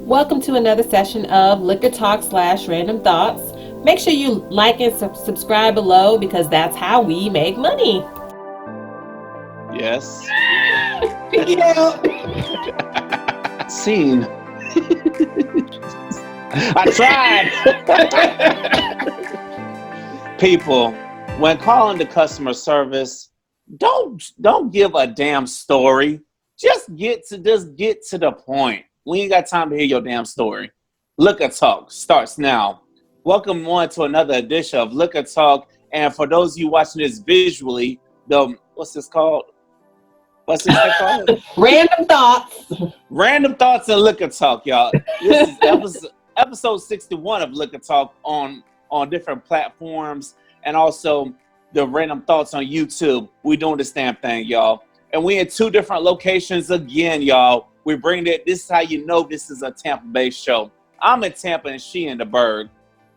Welcome to another session of Liquor Talk / Random Thoughts. Make sure you like and subscribe below because that's how we make money. Yes. Yeah. Scene. I tried. People, when calling the customer service, don't give a damn story. Just get to the point. We ain't got time to hear your damn story. Liquor Talk starts now. Welcome on to another edition of Liquor Talk. And for those of you watching this visually, what's this called? What's this thing called? Random Thoughts. Random Thoughts and Liquor Talk, y'all. This is episode 61 of Liquor Talk on different platforms, and also the Random Thoughts on YouTube. We doing this damn thing, y'all. And we in two different locations again, y'all. We bring it. This is how you know this is a Tampa-based show. I'm in Tampa and she in the Berg.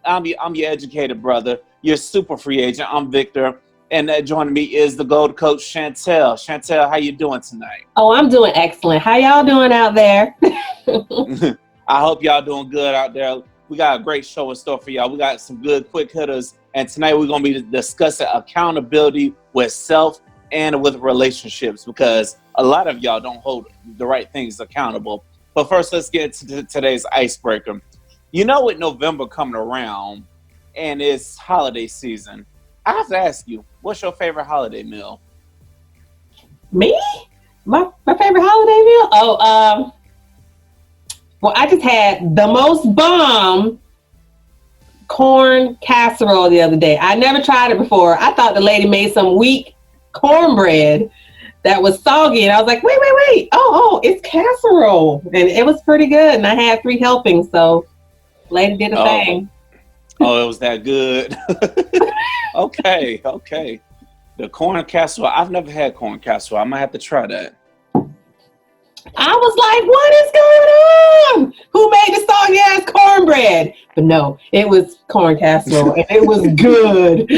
I'm your educated brother. Your super free agent. I'm Victor. And joining me is the Gold Coach, Chantel. Chantel, how you doing tonight? Oh, I'm doing excellent. How y'all doing out there? I hope y'all doing good out there. We got a great show in store for y'all. We got some good quick hitters. And tonight we're going to be discussing accountability with self and with relationships, because a lot of y'all don't hold the right things accountable. But first, let's get to today's icebreaker. You know, with November coming around and it's holiday season, I have to ask you, what's your favorite holiday meal? Me? My favorite holiday meal? Well, I just had the most bomb corn casserole the other day. I never tried it before. I thought the lady made some weak cornbread that was soggy, and I was like, wait. Oh, it's casserole. And it was pretty good, and I had 3 helpings, so lady did a thing. Oh, it was that good. Okay. The corn casserole. I've never had corn casserole. I might have to try that. I was like, what is going on? Who made the soggy ass cornbread? But no, it was corn casserole, and it was good.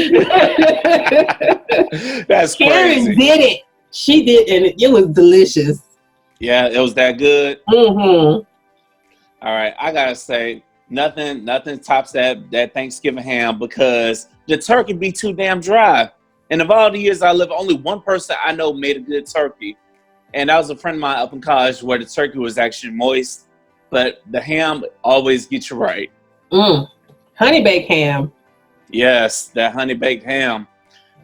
That's Karen crazy. did it. She did, and it was delicious. Yeah, it was that good. Mm-hmm. All right, I gotta say, nothing tops that Thanksgiving ham, because the turkey be too damn dry. And of all the years I lived, only one person I know made a good turkey. And that was a friend of mine up in college, where the turkey was actually moist, but the ham always gets you right. Honey baked ham. Yes, that honey baked ham.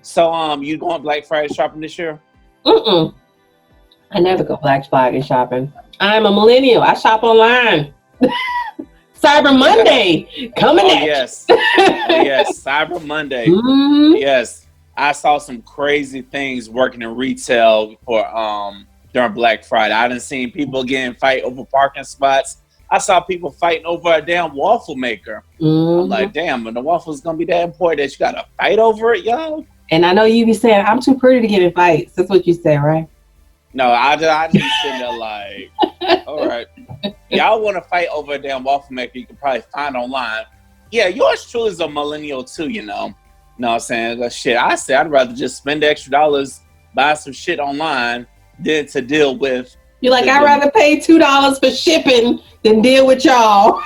So, you going Black Friday shopping this year? I never go Black Friday shopping. I'm a millennial. I shop online. Cyber Monday coming at yes. Yes, Cyber Monday. Mm-hmm. Yes, I saw some crazy things working in retail for during Black Friday. I done seen people getting fight over parking spots. I saw people fighting over a damn waffle maker. I'm like, damn, and the waffle's gonna be that important that you gotta fight over it, y'all? And I know you be saying I'm too pretty to get in fights. That's what you say, right? No, I just be sitting there like, all right, y'all want to fight over a damn waffle maker you can probably find online. Yeah, yours truly is a millennial too, you know. Know what I'm saying? Shit, I say I'd rather just spend the extra dollars, buy some shit online than to deal with. You're like, I'd rather pay $2 for shipping than deal with y'all.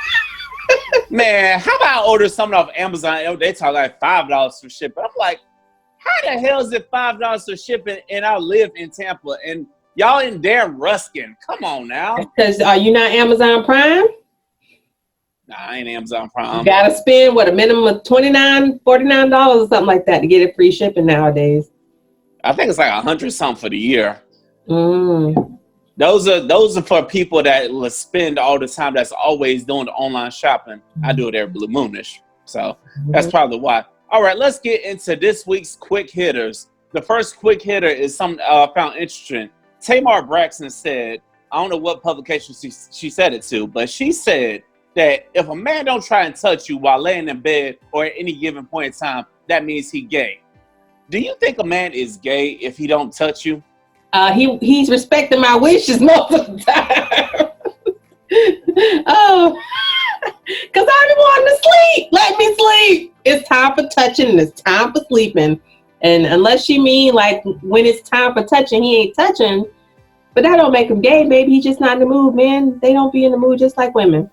Man, how about I order something off Amazon? They talk like $5 for shipping. I'm like, how the hell is it $5 for shipping? And I live in Tampa, and y'all in damn Ruskin. Come on now. Because are you not Amazon Prime? Nah, I ain't Amazon Prime. You gotta spend a minimum of $49 or something like that to get it free shipping nowadays. I think it's like $100 something for the year. Those Those are for people that will spend all the time. That's always doing the online shopping. I do it every blue moonish, so that's probably why. All right, let's get into this week's quick hitters. The first quick hitter is something I found interesting. Tamar Braxton said, I don't know what publication she said it to, but she said that if a man don't try and touch you while laying in bed or at any given point in time, that means he gay. Do you think a man is gay if he don't touch you? He's respecting my wishes most of the time. Oh, because I be wanting to sleep. Let me sleep. It's time for touching and it's time for sleeping. And unless you mean like when it's time for touching, he ain't touching, But that don't make him gay. Maybe he's just not in the mood, man. They don't be in the mood just like women.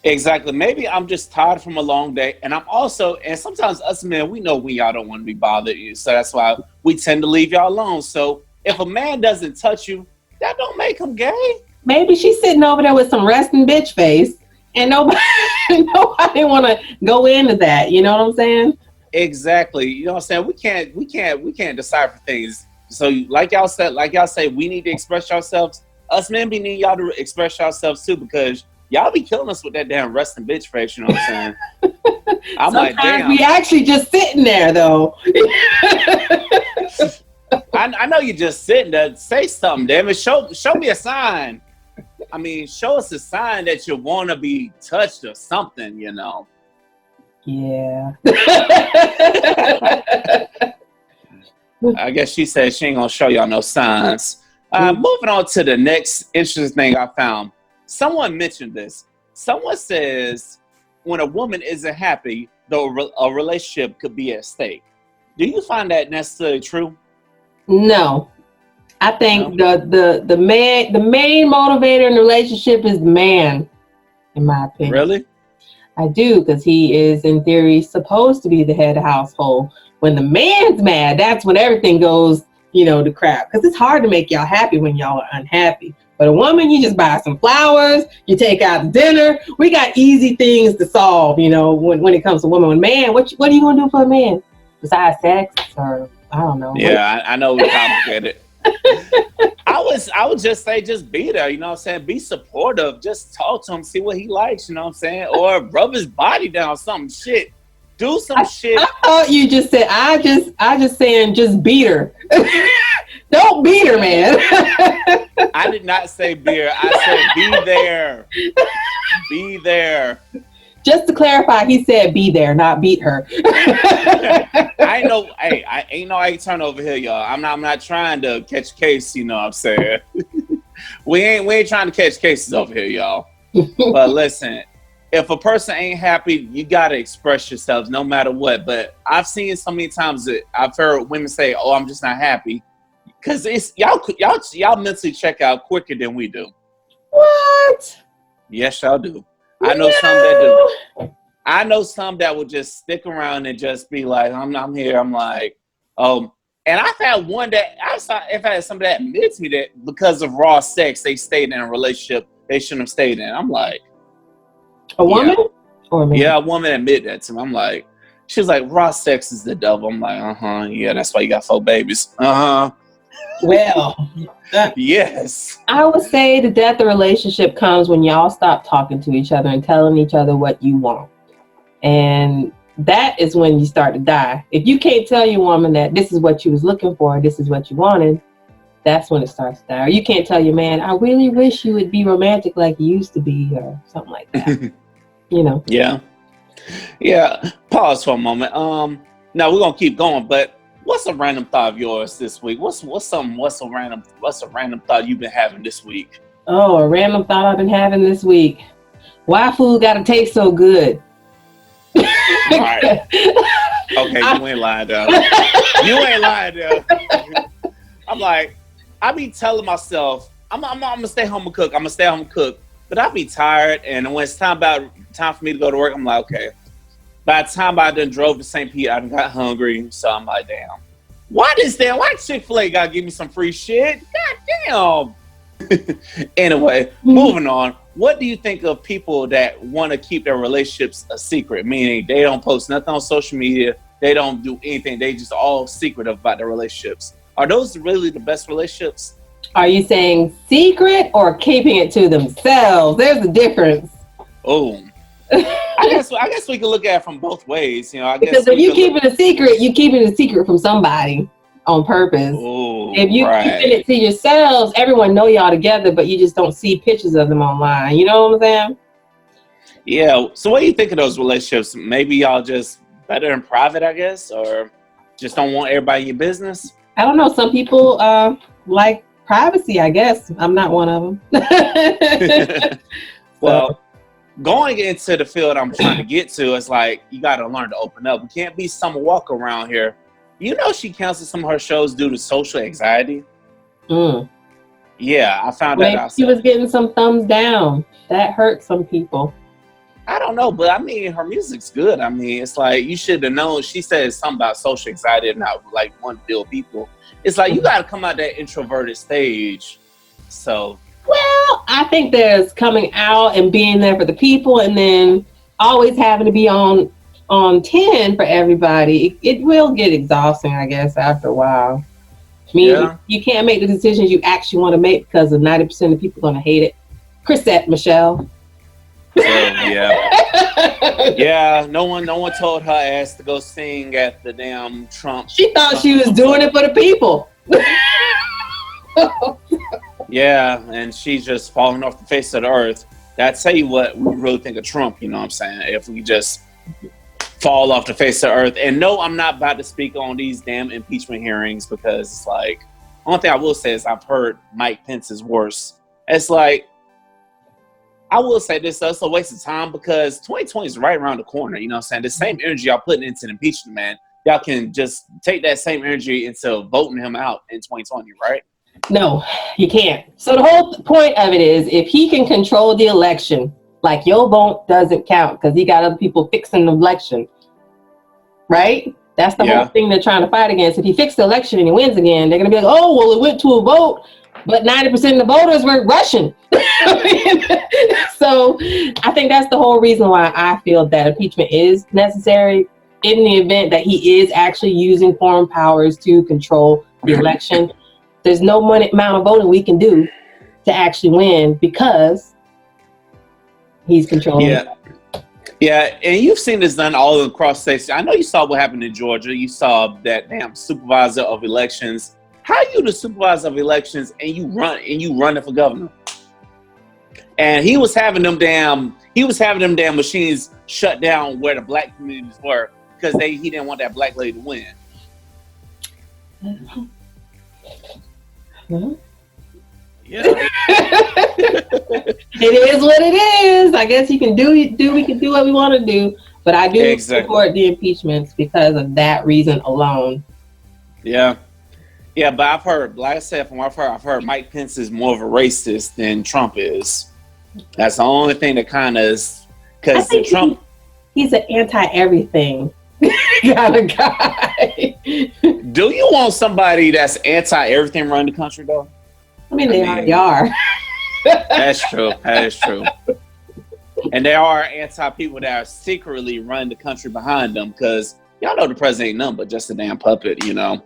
Exactly. Maybe I'm just tired from a long day, and I'm also, and sometimes us men, we know we y'all don't want to be bothered, so that's why we tend to leave y'all alone. So if a man doesn't touch you, that don't make him gay. Maybe she's sitting over there with some resting bitch face, and nobody want to go into that. You know what I'm saying? Exactly. You know what I'm saying? We can't decipher things. So like y'all say, we need to express ourselves. Us men be need y'all to express yourselves too, because y'all be killing us with that damn resting bitch face. You know what I'm saying? I'm Sometimes like, damn. we actually just sitting there though. I know you just sitting there. Say something, damn it. Show me a sign. I mean, show us a sign that you want to be touched or something, you know. Yeah. I guess she said she ain't gonna show y'all no signs. Moving on to the next interesting thing I found. Someone mentioned this. Someone says when a woman isn't happy, though a relationship could be at stake. Do you find that necessarily true? No. I think the main motivator in the relationship is the man, in my opinion. Really? I do, because he is in theory supposed to be the head of the household. When the man's mad, that's when everything goes, to crap. Because it's hard to make y'all happy when y'all are unhappy. But a woman, you just buy some flowers, you take out to dinner. We got easy things to solve, when it comes to women. When man, what are you gonna do for a man besides sex, or I don't know? Yeah, I know we complicated. I would just say, just be there, you know what I'm saying? Be supportive. Just talk to him, see what he likes, you know what I'm saying? Or rub his body down, something shit. Do some shit. I thought you just said, I just saying, just beat her. Don't beat her, man. I did not say beer. I said be there. Be there. Just to clarify, he said be there, not beat her. I know. Hey, I ain't no I turn over here, y'all. I'm not trying to catch case. You know what I'm saying? we ain't trying to catch cases over here, y'all. But listen, if a person ain't happy, you gotta express yourselves no matter what. But I've seen so many times that I've heard women say, "Oh, I'm just not happy," because it's y'all mentally check out quicker than we do. What? Yes, y'all do. I know some that do. I know some that will just stick around and just be like, I'm here. I'm like, and I've had one that I've had somebody that admits to me that because of raw sex, they stayed in a relationship they shouldn't have stayed in. I'm like, a woman or a man? Yeah, a woman admit that to me. I'm like, she's like, raw sex is the devil. I'm like, yeah, that's why you got 4 babies. Well, yes. I would say the death of relationship comes when y'all stop talking to each other and telling each other what you want. And that is when you start to die. If you can't tell your woman that this is what you was looking for, this is what you wanted, that's when it starts to die. Or you can't tell your man, I really wish you would be romantic like you used to be, or something like that. Yeah. Pause for a moment. Now we're gonna keep going, but what's a random thought of yours this week? What's a random thought you've been having this week? Oh, a random thought I've been having this week. Why food gotta taste so good? All right. Okay, you ain't lying though. I'm like, I be telling myself, I'm gonna stay home and cook. But I be tired, and when it's time for me to go to work, I'm like, okay. By the time I done drove to St. Pete, I done got hungry, so I'm like, damn. Why Chick-fil-A gotta give me some free shit? God damn. Anyway, moving on. What do you think of people that want to keep their relationships a secret? Meaning they don't post nothing on social media. They don't do anything. They just all secretive about their relationships. Are those really the best relationships? Are you saying secret or keeping it to themselves? There's a difference. Oh. I guess we can look at it from both ways. Because if you keep it a secret, you keep it a secret from somebody on purpose. Ooh, if you keep it to yourselves, everyone know y'all together, but you just don't see pictures of them online. You know what I'm saying? Yeah. So what do you think of those relationships? Maybe y'all just better in private, I guess, or just don't want everybody in your business? I don't know. Some people like privacy, I guess. I'm not one of them. Well, going into the field I'm trying to get to, it's like you got to learn to open up. We can't be Summer Walker around here. She canceled some of her shows due to social anxiety. Yeah, I found that Maybe out. she was getting some thumbs down. That hurt some people. I don't know, but I mean, her music's good. I mean, it's like you should have known. She said something about social anxiety and not like wanting to deal with people. It's like you got to come out that introverted stage. So, Well, I think there's coming out and being there for the people, and then always having to be on 10 for everybody. It will get exhausting, I guess, after a while. I mean, yeah. you can't make the decisions you actually want to make because of 90% of people going to hate it. Chrisette Michelle. So, yeah. Yeah, no one told her ass to go sing at the damn Trump. She thought she was doing it for the people. Yeah, and she's just falling off the face of the earth. I tell you what, we really think of Trump, you know what I'm saying? If we just fall off the face of the earth. And no, I'm not about to speak on these damn impeachment hearings because it's like, only thing I will say is I've heard Mike Pence is worse. It's like, I will say this, that's a waste of time because 2020 is right around the corner, you know what I'm saying? The same energy y'all putting into the impeachment, man, y'all can just take that same energy into voting him out in 2020, right? No, you can't. So the whole point of it is if he can control the election, like your vote doesn't count because he got other people fixing the election, right? That's the whole thing they're trying to fight against. If he fixed the election and he wins again, they're going to be like, oh, well, it went to a vote, but 90% of the voters were Russian. So I think that's the whole reason why I feel that impeachment is necessary in the event that he is actually using foreign powers to control the election. There's no amount of voting we can do to actually win because he's controlling. Yeah. Yeah, and you've seen this done all across states. I know you saw what happened in Georgia. You saw that damn supervisor of elections. How you the supervisor of elections and you running for governor? And he was having them damn machines shut down where the black communities were because he didn't want that black lady to win. Mm-hmm. Yeah. It is what it is. I guess we can do what we want to do. But I do support the impeachments because of that reason alone. Yeah. Yeah, but I've heard, like I said, from what I've heard Mike Pence is more of a racist than Trump is. That's the only thing that kind of is, because Trump... He's an anti-everything kind of guy. Do you want somebody that's anti-everything run the country, though? I mean, they already are. That's true. That is true. And there are anti-people that are secretly running the country behind them because y'all know the president ain't nothing but just a damn puppet, you know?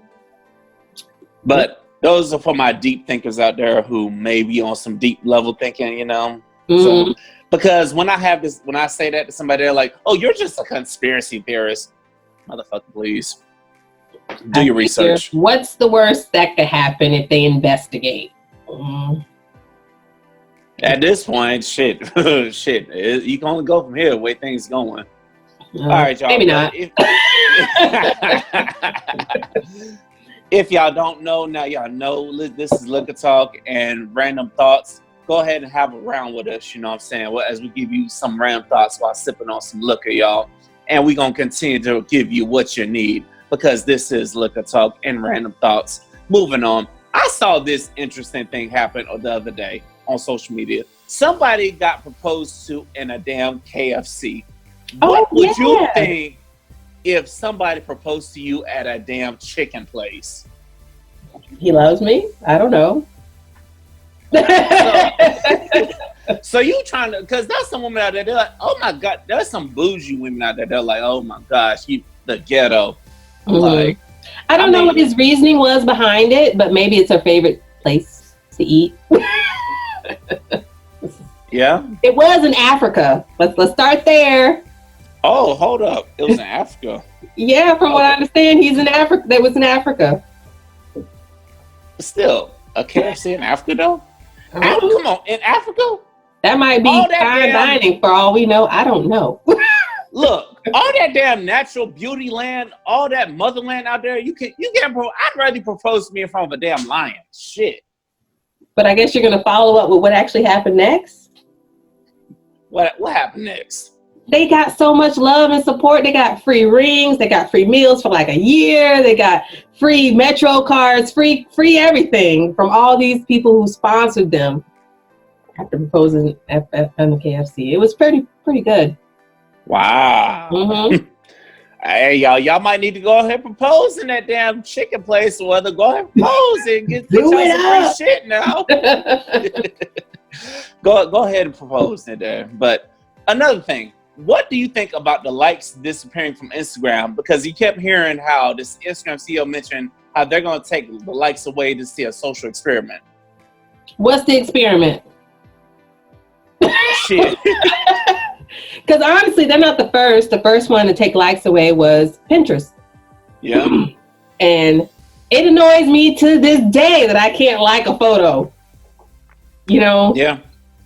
But those are for my deep thinkers out there who may be on some deep level thinking, you know? Mm-hmm. So, because when I say that to somebody, they're like, oh, you're just a conspiracy theorist. Motherfucker, please. Do your research. What's the worst that could happen if they investigate? At this point, shit. You can only go from here the way things going. All right, y'all. Maybe not. If y'all don't know, now y'all know this is Liquor Talk and Random Thoughts. Go ahead and have a round with us, you know what I'm saying? Well, as we give you some random thoughts while sipping on some liquor, y'all. And we're going to continue to give you what you need because this is Liquor Talk and Random Thoughts. Moving on. I saw this interesting thing happen the other day on social media. Somebody got proposed to in a damn KFC. What would you think if somebody proposed to you at a damn chicken place? He loves me? I don't know. So you trying to, because there's some women out there, they're like, oh my God, there's some bougie women out there, they're like, oh my gosh, the ghetto. Mm-hmm. Like, I don't know what his reasoning was behind it, but maybe it's her favorite place to eat. Yeah? It was in Africa. Let's start there. Oh, hold up. It was in Africa. Yeah, from what I understand, he's in Africa. That was in Africa. Still, a KFC in Africa though? Come on, in Africa? That might be fine dining for all we know. I don't know. Look, all that damn natural beauty land, all that motherland out there, you can't. I'd rather propose to me in front of a damn lion. Shit. But I guess you're gonna follow up with what actually happened next. What happened next? they got so much love and support. They got free rings. They got free meals for like a year. They got free Metro cards, free everything from all these people who sponsored them after proposing at the KFC. It was pretty good. Wow. Mm-hmm. Hey, y'all might need to go ahead and propose in that damn chicken place, or whether go ahead and propose and get Do y'all it some up. free shit now. Go ahead and propose in there. But another thing, what do you think about the likes disappearing from Instagram? Because you kept hearing how this Instagram CEO mentioned how they're going to take the likes away to see a social experiment. What's the experiment? Shit. Because honestly, they're not the first. The first one to take likes away was Pinterest. Yeah. And it annoys me to this day that I can't like a photo. You know? Yeah.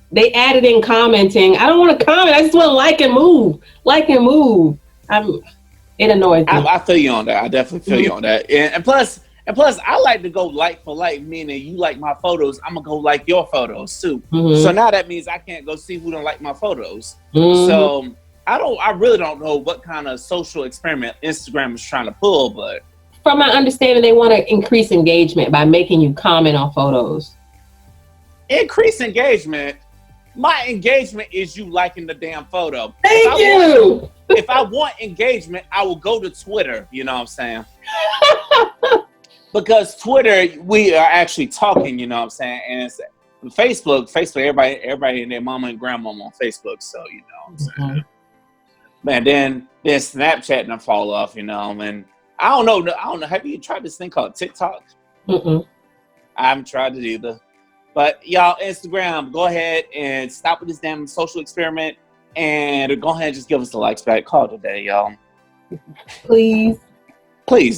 They added in commenting. I don't want to comment. I just want to like and move. Like and move. It annoys me. I feel you on that. I definitely feel you on that. And plus, I like to go like for like, meaning you like my photos, I'm gonna go like your photos too. Mm-hmm. So now that means I can't go see who don't like my photos. Mm-hmm. So I really don't know what kind of social experiment Instagram is trying to pull, but from my understanding, they want to increase engagement by making you comment on photos. Increase engagement. My engagement is you liking the damn photo. Thank you. If I want engagement, I will go to Twitter. You know what I'm saying? Because Twitter, we are actually talking. You know what I'm saying? And it's Facebook. Everybody and their mama and grandmama on Facebook. So you know what I'm saying? Mm-hmm. Man, then Snapchat and I fall off. You know, and I don't know. Have you tried this thing called TikTok? Mm-mm. I haven't tried it either. But y'all, Instagram, go ahead and stop with this damn social experiment and go ahead and just give us the likes back. Call it a day, y'all. Please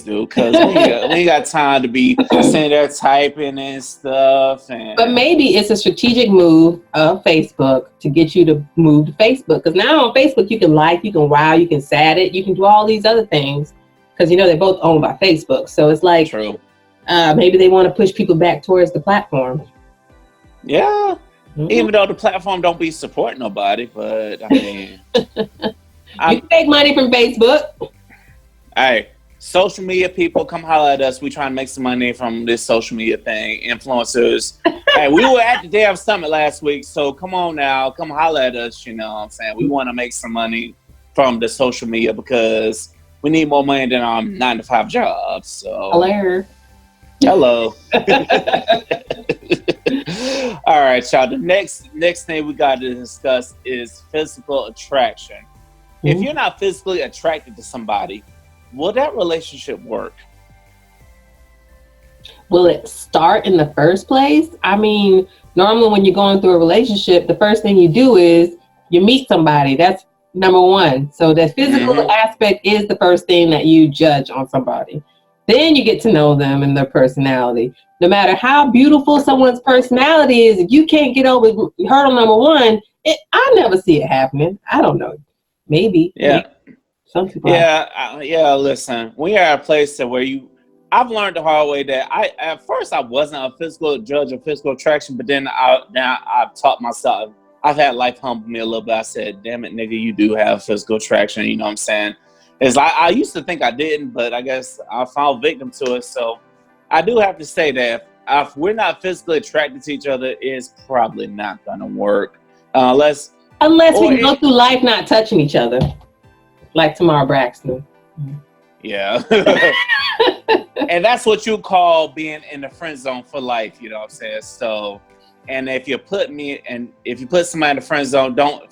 do, because we ain't got time to be sitting there typing and stuff. But maybe it's a strategic move of Facebook to get you to move to Facebook. Because now on Facebook, you can like, you can wow, you can sad it, you can do all these other things. Because, you know, they're both owned by Facebook. So it's like, true. Maybe they want to push people back towards the platform. Yeah. Mm-hmm. Even though the platform don't be supporting nobody, but I mean. You take money from Facebook. Hey, social media people, come holler at us. We trying to make some money from this social media thing. Influencers. Hey, we were at the Dev Summit last week, so come on now. Come holler at us, you know what I'm saying? We want to make some money from the social media because we need more money than our 9-to-5 jobs. So Hello. All right, y'all. The next thing we got to discuss is physical attraction. Mm-hmm. If you're not physically attracted to somebody, will that relationship work? Will it start in the first place? I mean, normally when you're going through a relationship, the first thing you do is you meet somebody. That's number one. So the physical aspect is the first thing that you judge on somebody. Then you get to know them and their personality. No matter how beautiful someone's personality is, if you can't get over hurdle number one, I never see it happening. I don't know. Maybe. Yeah. Maybe. Some people. Yeah. Listen, we are at a place where I've learned the hard way that at first I wasn't a physical judge of physical attraction, but then I've taught myself. I've had life humble me a little bit. I said, "Damn it, nigga, you do have physical attraction." You know what I'm saying? It's like I used to think I didn't, but I guess I fell victim to it. So I do have to say that if we're not physically attracted to each other, it's probably not gonna work unless we go through life not touching each other, like Tamar Braxton. Yeah, and that's what you call being in the friend zone for life. You know what I'm saying? So, and if you put somebody in the friend zone, don't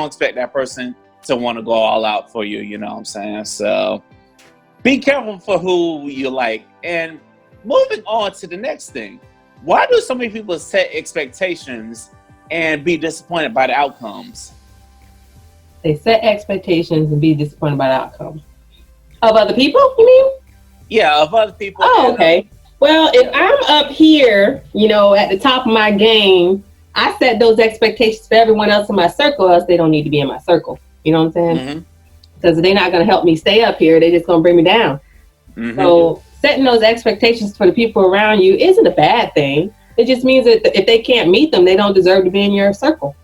expect that person to want to go all out for you, you know what I'm saying? So be careful for who you like. And moving on to the next thing, why do so many people set expectations and be disappointed by the outcomes? They set expectations and be disappointed by the outcomes. Of other people, you mean? Yeah, of other people. Oh, okay. Well, if I'm up here, you know, at the top of my game, I set those expectations for everyone else in my circle, else they don't need to be in my circle. You know what I'm saying? Because they're not going to help me stay up here. They're just going to bring me down. Mm-hmm. So setting those expectations for the people around you isn't a bad thing. It just means that if they can't meet them, they don't deserve to be in your circle.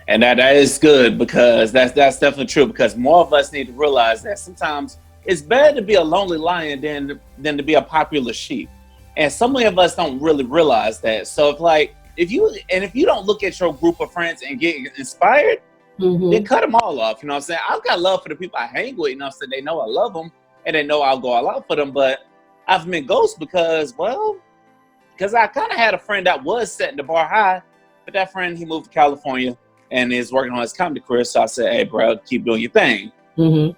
And that is good, because that's definitely true, because more of us need to realize that sometimes it's better to be a lonely lion than to be a popular sheep. And so many of us don't really realize that. So if you don't look at your group of friends and get inspired, then cut them all off. You know what I'm saying? I've got love for the people I hang with, you know what I'm saying? They know I love them and they know I'll go all out for them, but I've been ghost because I kind of had a friend that was setting the bar high, but that friend, he moved to California and is working on his comedy career. So I said, hey, bro, keep doing your thing.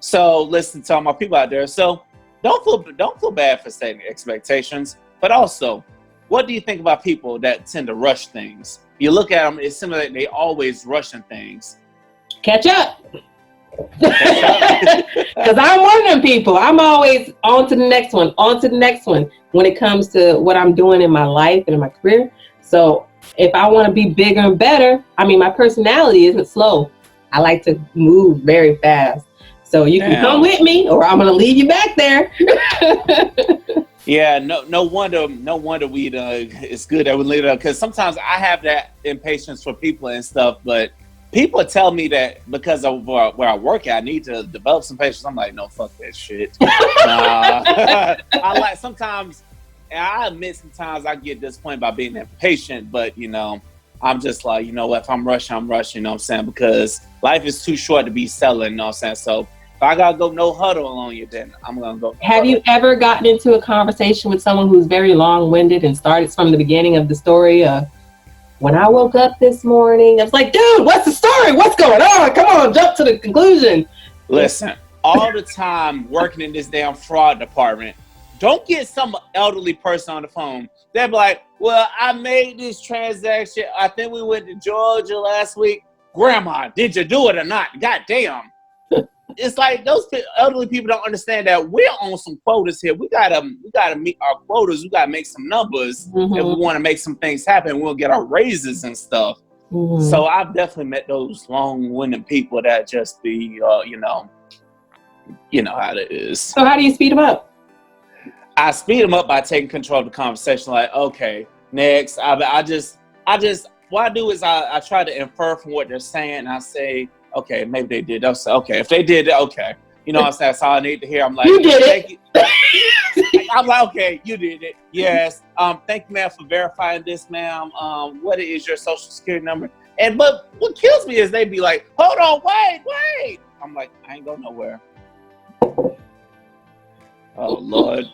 So listen to all my people out there. So don't feel bad for setting expectations, but also, what do you think about people that tend to rush things? You look at them, it seems like they always rushing things. Catch up. Because I'm one of them people. I'm always on to the next one, when it comes to what I'm doing in my life and in my career. So if I want to be bigger and better, my personality isn't slow. I like to move very fast. So you can come with me, or I'm going to leave you back there. Yeah, no wonder we it's good that we leave it up, because sometimes I have that impatience for people and stuff, but people tell me that because of where I work at, I need to develop some patience. I'm like, no, fuck that shit. I sometimes, and I admit sometimes I get disappointed by being impatient, but I'm just like, if I'm rushing, you know what I'm saying? Because life is too short to be selling, you know what I'm saying? So if I gotta go no huddle on you, then I'm gonna go. Have you ever gotten into a conversation with someone who's very long-winded and started from the beginning of the story of, when I woke up this morning, I was like, dude, what's the story? What's going on? Come on, jump to the conclusion. Listen, all the time working in this damn fraud department, don't get some elderly person on the phone. They'll be like, well, I made this transaction. I think we went to Georgia last week. Grandma, did you do it or not? God damn. It's like those elderly people don't understand that we're on some quotas here. We gotta meet our quotas. We gotta make some numbers if we want to make some things happen. We'll get our raises and stuff. So I've definitely met those long-winded people that just be, you know how it is. So how do you speed them up? I speed them up by taking control of the conversation. Like, okay, next. What I do is I try to infer from what they're saying. And I say, okay, maybe they did. Okay, if they did, okay. You know what I'm saying? That's all I need to hear. I'm like, you did it. I'm like, okay, you did it. Yes. Thank you, ma'am, for verifying this, ma'am. What is your social security number? But what kills me is they be like, hold on, wait. I'm like, I ain't going nowhere. Oh, Lord.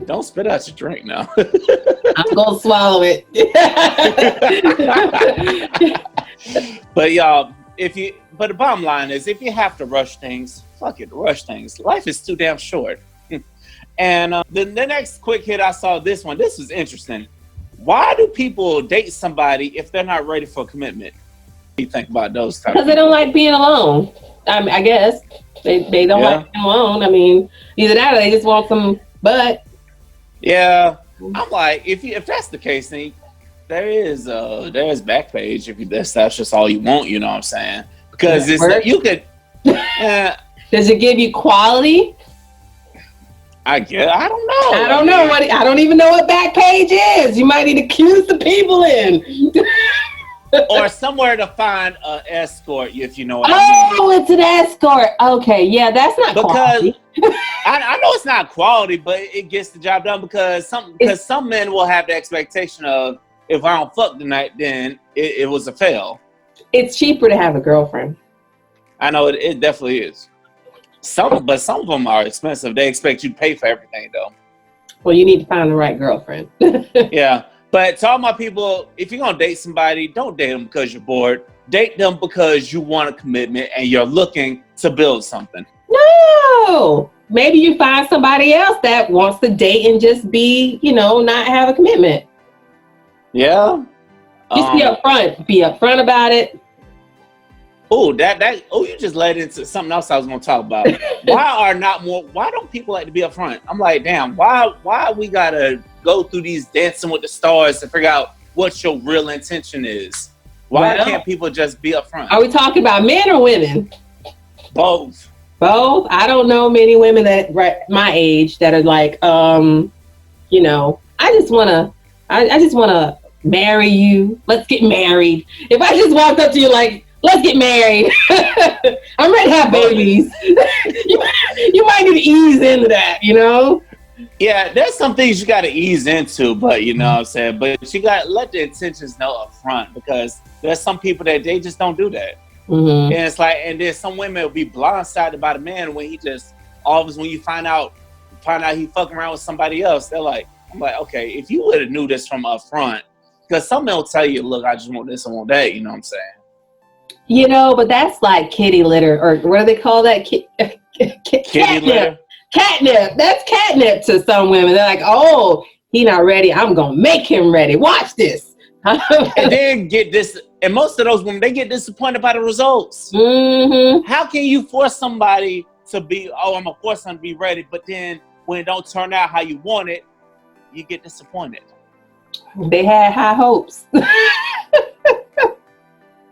Don't spit out your drink now. I'm going to swallow it. But y'all, but the bottom line is, if you have to rush things, fuck it, rush things. Life is too damn short. And the next quick hit, I saw this one. This was interesting. Why do people date somebody if they're not ready for commitment? What do you think about those types? Because they don't like being alone. I guess they don't like being alone. Either that or they just want some butt. Yeah, I'm like, if that's the case, then there's Backpage. If that's just all you want, you know what I'm saying? Because you could. Does it give you quality? I guess I don't know. I don't even know what Backpage is. You might need to cue the people in. Or somewhere to find an escort, if you know what I mean. Oh, it's an escort. Okay, yeah, that's not quality. I know it's not quality, but it gets the job done because some men will have the expectation of, if I don't fuck tonight, then it was a fail. It's cheaper to have a girlfriend. I know it definitely is. Some of them are expensive. They expect you to pay for everything, though. Well, you need to find the right girlfriend. Yeah. But to all my people, if you're going to date somebody, don't date them because you're bored. Date them because you want a commitment and you're looking to build something. No! Maybe you find somebody else that wants to date and just be, not have a commitment. Yeah. Just be upfront. Be upfront about it. Oh, you just led into something else I was going to talk about. Why don't people like to be upfront? I'm like, damn, why we got to go through these Dancing with the Stars to figure out what your real intention is? Why can't people just be upfront? Are we talking about men or women? Both. I don't know many women that my age that are like, I just want to marry you. Let's get married. If I just walked up to you like, let's get married. I'm ready to have babies. You might need to ease into that, you know? Yeah, there's some things you got to ease into, but you know what I'm saying? But you got to let the intentions know up front, because there's some people that they just don't do that. Mm-hmm. And it's like, and there's some women will be blindsided by the man when he just, all of a sudden, when you find out he fucking around with somebody else, they're like, I'm like, okay, if you would have knew this from up front, because some men will tell you, look, I just want this and want that, you know what I'm saying? You know, but that's like kitty litter, or what do they call that? Kitty litter? Catnip. That's catnip to some women. They're like, oh, he not ready. I'm going to make him ready. Watch this. And then get this, and most of those women, they get disappointed by the results. Mm-hmm. How can you force somebody to be, oh, I'm going to force them to be ready, but then when it don't turn out how you want it, you get disappointed. They had high hopes.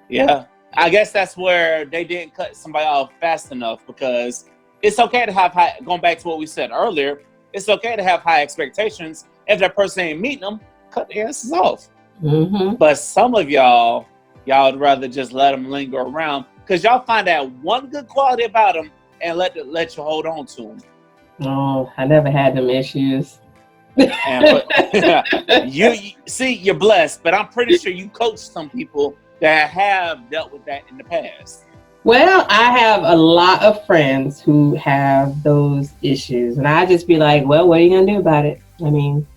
Yeah. I guess that's where they didn't cut somebody off fast enough, because it's okay to have high, going back to what we said earlier, it's okay to have high expectations. If that person ain't meeting them, cut their asses off. Mm-hmm. But some of y'all would rather just let them linger around, because y'all find that one good quality about them and let you hold on to them. Oh, I never had them issues. And you see, you're blessed, but I'm pretty sure you coach some people that have dealt with that in the past. Well, I have a lot of friends who have those issues, and I just be like, well, what are you going to do about it? I mean,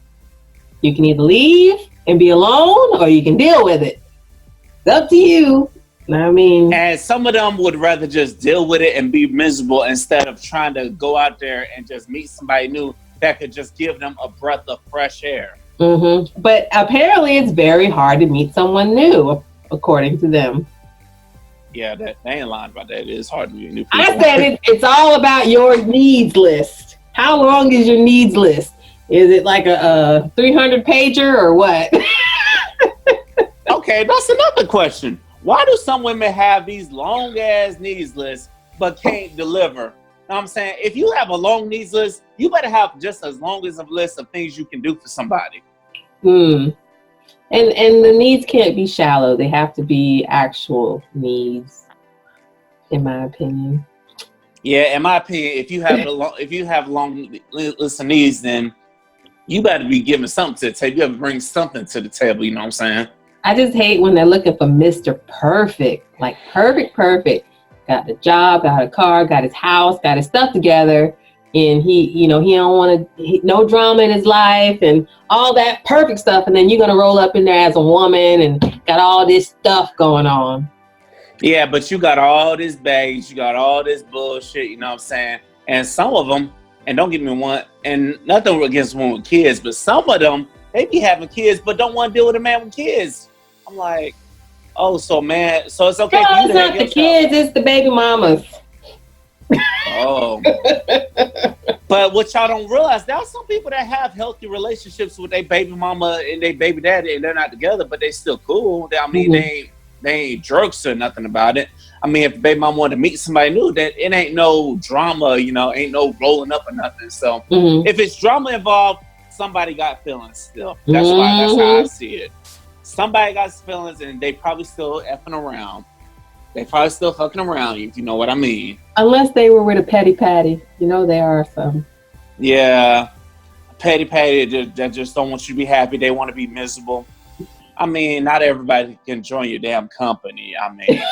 you can either leave and be alone, or you can deal with it. It's up to you. I mean, and some of them would rather just deal with it and be miserable instead of trying to go out there and just meet somebody new that could just give them a breath of fresh air. Mm-hmm. But apparently it's very hard to meet someone new, according to them. Yeah, they ain't lying about that. It is hard to meet new people. I said it's all about your needs list. How long is your needs list? Is it like a 300 pager or what? Okay, that's another question. Why do some women have these long ass needs lists but can't deliver? Know what I'm saying, if you have a long needs list, you better have just as long as a list of things you can do for somebody. And the needs can't be shallow. They have to be actual needs, in my opinion. Yeah, in my opinion, if you have a long list of needs, then you better be giving something to the table. You have to bring something to the table. You know what I'm saying? I just hate when they're looking for Mr. Perfect, like perfect. Got the job, got a car, got his house, got his stuff together, and he don't want to, no drama in his life and all that perfect stuff, and then you're gonna roll up in there as a woman and got all this stuff going on. Yeah, but you got all this baggage, you got all this bullshit. You know what I'm saying? And some of them, and don't get me wrong, and nothing against women with kids, but some of them, they be having kids but don't want to deal with a man with kids. I'm like, oh, so it's okay. No, it's not the kids, it's the baby mamas. Oh. But what y'all don't realize, there are some people that have healthy relationships with their baby mama and their baby daddy, and they're not together, but they still cool. I mean, they ain't jerks or nothing about it. I mean, if the baby mama wanted to meet somebody new, that it ain't no drama, ain't no rolling up or nothing. So if it's drama involved, somebody got feelings still. That's how I see it. Somebody got feelings, and they probably still effing around. They probably still fucking around, if you know what I mean. Unless they were with a petty patty. There are some. Yeah. Petty patty that just don't want you to be happy. They want to be miserable. I mean, not everybody can join your damn company. I mean,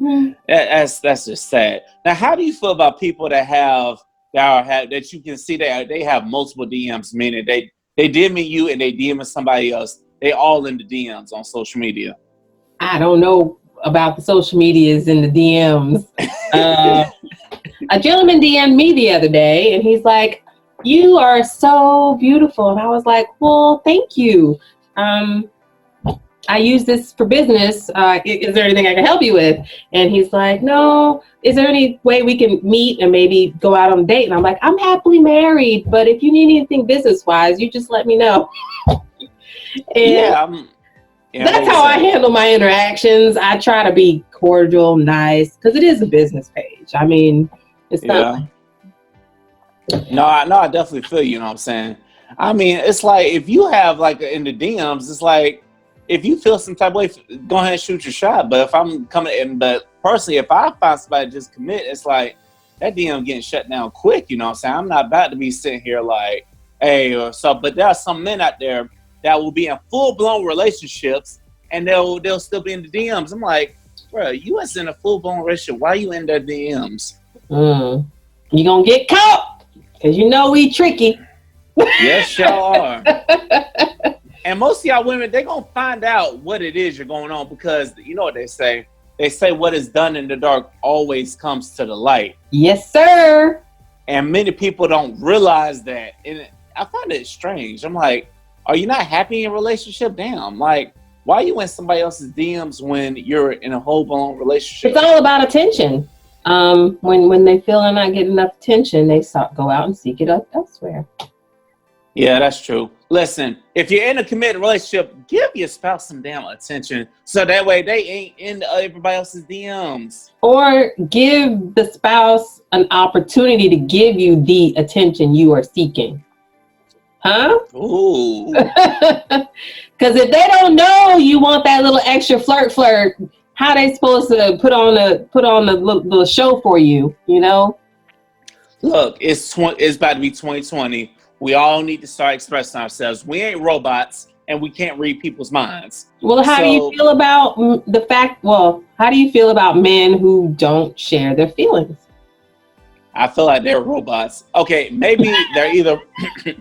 goddamn. That's just sad. Now, how do you feel about people that you can see they have multiple DMs, meaning they DM you and they DM somebody else? They all in the DMs on social media. I don't know about the social medias in the DMs. A gentleman DM'd me the other day, and he's like, "You are so beautiful." And I was like, "Well, thank you. I use this for business. Is there anything I can help you with?" And he's like, "No. Is there any way we can meet and maybe go out on a date?" And I'm like, "I'm happily married, but if you need anything business-wise, you just let me know." And that's how I handle my interactions. I try to be cordial, nice, because it is a business page. I mean, it's not. No, I definitely feel you. You know what I'm saying? I mean, it's like if you have like in the DMs, it's like if you feel some type of way, go ahead and shoot your shot. But if I'm coming in, but personally, if I find somebody just commit, it's like that DM getting shut down quick. You know what I'm saying? I'm not about to be sitting here like, hey, or so. But there are some men out there that will be in full blown relationships and they'll still be in the DMs. I'm like, bro, you was in a full blown relationship. Why are you in their DMs? You gonna get caught because you know we tricky. Yes, y'all are. And most of y'all women, they're going to find out what it is you're going on because you know what they say? They say what is done in the dark always comes to the light. Yes, sir. And many people don't realize that. And I find it strange. I'm like, are you not happy in a relationship? Damn. Like, why are you in somebody else's DMs when you're in a whole blown relationship? It's all about attention. When they feel they're not getting enough attention, they go out and seek it up elsewhere. Yeah, that's true. Listen, if you're in a committed relationship, give your spouse some damn attention so that way they ain't in everybody else's DMs. Or give the spouse an opportunity to give you the attention you are seeking. Huh? Ooh. Because if they don't know you want that little extra flirt, how they supposed to put on the little show for you, you know? Look, it's about to be 2020. We all need to start expressing ourselves. We ain't robots, and we can't read people's minds. Well, how do you feel about the fact? Well, how do you feel about men who don't share their feelings? I feel like they're robots. Okay, maybe they're either.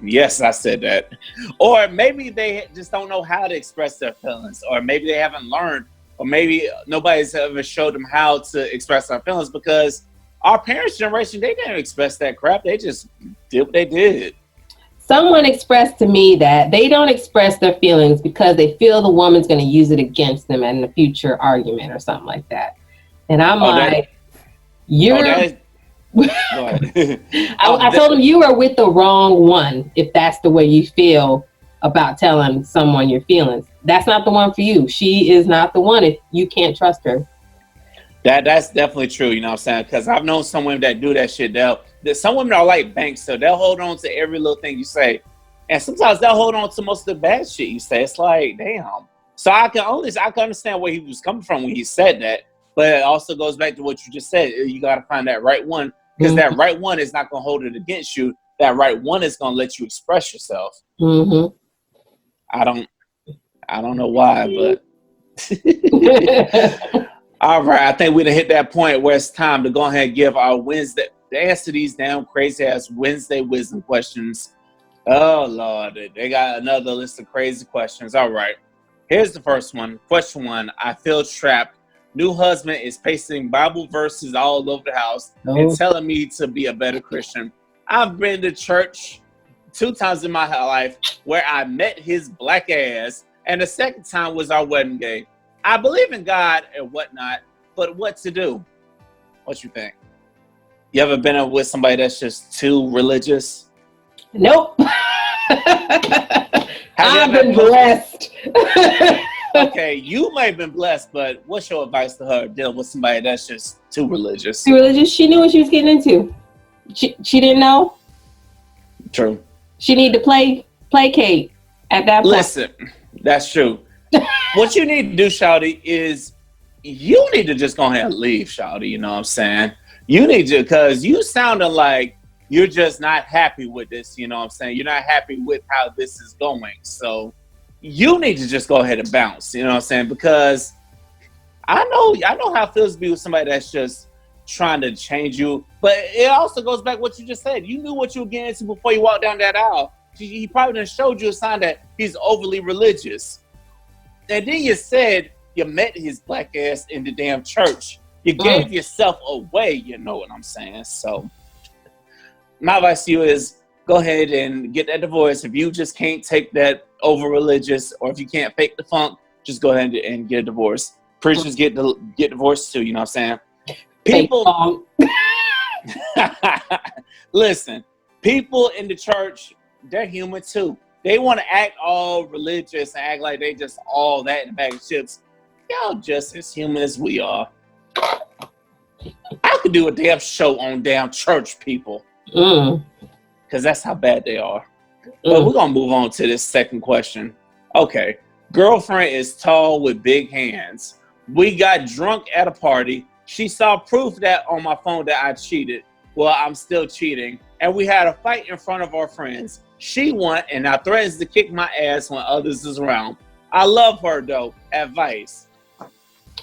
Yes, I said that. Or maybe they just don't know how to express their feelings, or maybe they haven't learned, or maybe nobody's ever showed them how to express their feelings because our parents' generation, they didn't express that crap. They just did what they did. Someone expressed to me that they don't express their feelings because they feel the woman's going to use it against them in the future argument or something like that. And I'm I told him you are with the wrong one if that's the way you feel about telling someone your feelings. That's not the one for you. She is not the one if you can't trust her. That's definitely true, you know what I'm saying? Because I've known some women that do that shit. Some women are like banks, so they'll hold on to every little thing you say. And sometimes they'll hold on to most of the bad shit you say. It's like, damn. So I can understand where he was coming from when he said that. But it also goes back to what you just said. You got to find that right one. Because that right one is not going to hold it against you. That right one is going to let you express yourself. Mm-hmm. I don't know why, but... All right, I think we done hit that point where it's time to go ahead and give our Wednesday, the answer to these damn crazy ass Wednesday wisdom questions. Oh Lord, they got another list of crazy questions. All right, here's the first one. Question 1, I feel trapped. New husband is pasting Bible verses all over the house and telling me to be a better Christian. I've been to church 2 times in my life where I met his black ass, and the second time was our wedding day. I believe in God and whatnot, but what to do? What you think? You ever been with somebody that's just too religious? Nope. I've been blessed. Okay, you may have been blessed, but what's your advice to her dealing with somebody that's just too religious? Too religious? She knew what she was getting into. She didn't know? True. She need to placate at that point. Listen, that's true. What you need to do, Shawty, is you need to just go ahead and leave, Shawty. You know what I'm saying? You need to, because you sounding like you're just not happy with this. You know what I'm saying? You're not happy with how this is going. So you need to just go ahead and bounce. You know what I'm saying? Because I know how it feels to be with somebody that's just trying to change you. But it also goes back to what you just said. You knew what you were getting into before you walked down that aisle. He probably done showed you a sign that he's overly religious. And then you said you met his black ass in the damn church. You gave yourself away, you know what I'm saying? So my advice to you is go ahead and get that divorce. If you just can't take that over religious, or if you can't fake the funk, just go ahead and get a divorce. Preachers get divorced too, you know what I'm saying? People, listen, people in the church, they're human too. They want to act all religious and act like they just all that in a bag of chips. Y'all just as human as we are. I could do a damn show on damn church people. Because that's how bad they are. But we're going to move on to this second question. Okay. Girlfriend is tall with big hands. We got drunk at a party. She saw proof that on my phone that I cheated. Well, I'm still cheating. And we had a fight in front of our friends. She won and now threatens to kick my ass when others is around. I love her though. Advice.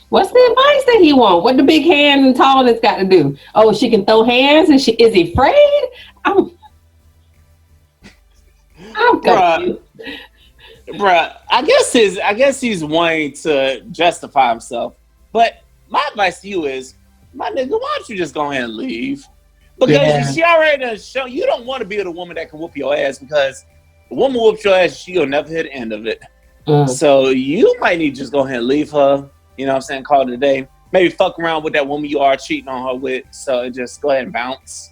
What's the advice that he want? What the big hands and tallness got to do? Oh, she can throw hands, and is he afraid? I'm confused. Bruh, I guess he's wanting to justify himself. But my advice to you is, my nigga, why don't you just go ahead and leave? Because she already done shown you don't want to be with a woman that can whoop your ass, because a woman whoops your ass, she'll never hit the end of it. So you might need to just go ahead and leave her. You know what I'm saying? Call it a day. Maybe fuck around with that woman you are cheating on her with. So just go ahead and bounce.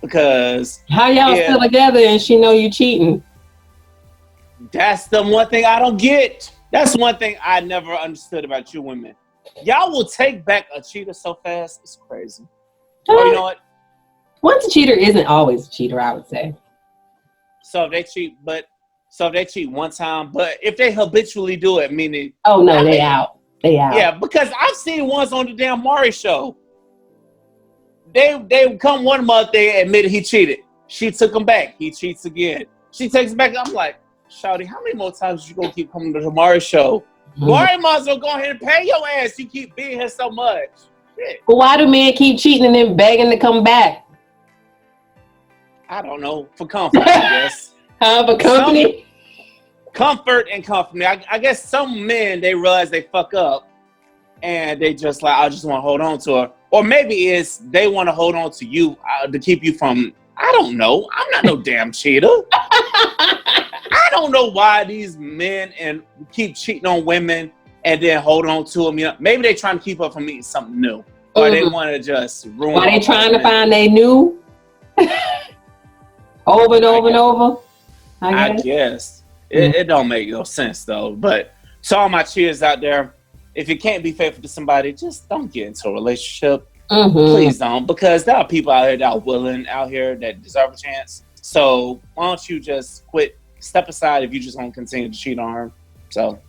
Because how y'all still together and she know you cheating? That's the one thing I don't get. That's one thing I never understood about you women. Y'all will take back a cheater so fast. It's crazy. Oh, you know what? Once a cheater isn't always a cheater, I would say. So if they cheat one time, but if they habitually do it, meaning they out. They out. Yeah, because I've seen ones on the damn Maury show. They come one month, they admitted he cheated. She took him back. He cheats again. She takes him back. I'm like, Shawty, how many more times you gonna keep coming to the Maury show? Maury might as well go ahead and pay your ass. You keep being here so much. Shit. But why do men keep cheating and then begging to come back? I don't know. For comfort, I guess. For company? Comfort and company. I guess some men, they realize they fuck up and they just like, I just want to hold on to her. Or maybe it's they want to hold on to you to keep you from, I don't know. I'm not no damn cheater. I don't know why these men and keep cheating on women and then hold on to them. You know, maybe they're trying to keep up from eating something new. Or they want to just ruin. Why they trying to find they new? Over and over and over? I guess. It don't make no sense though. But to all my cheers out there, if you can't be faithful to somebody, just don't get into a relationship. Please don't, because there are people out here that are willing out here that deserve a chance. So why don't you just quit, step aside if you just want to continue to cheat on her. So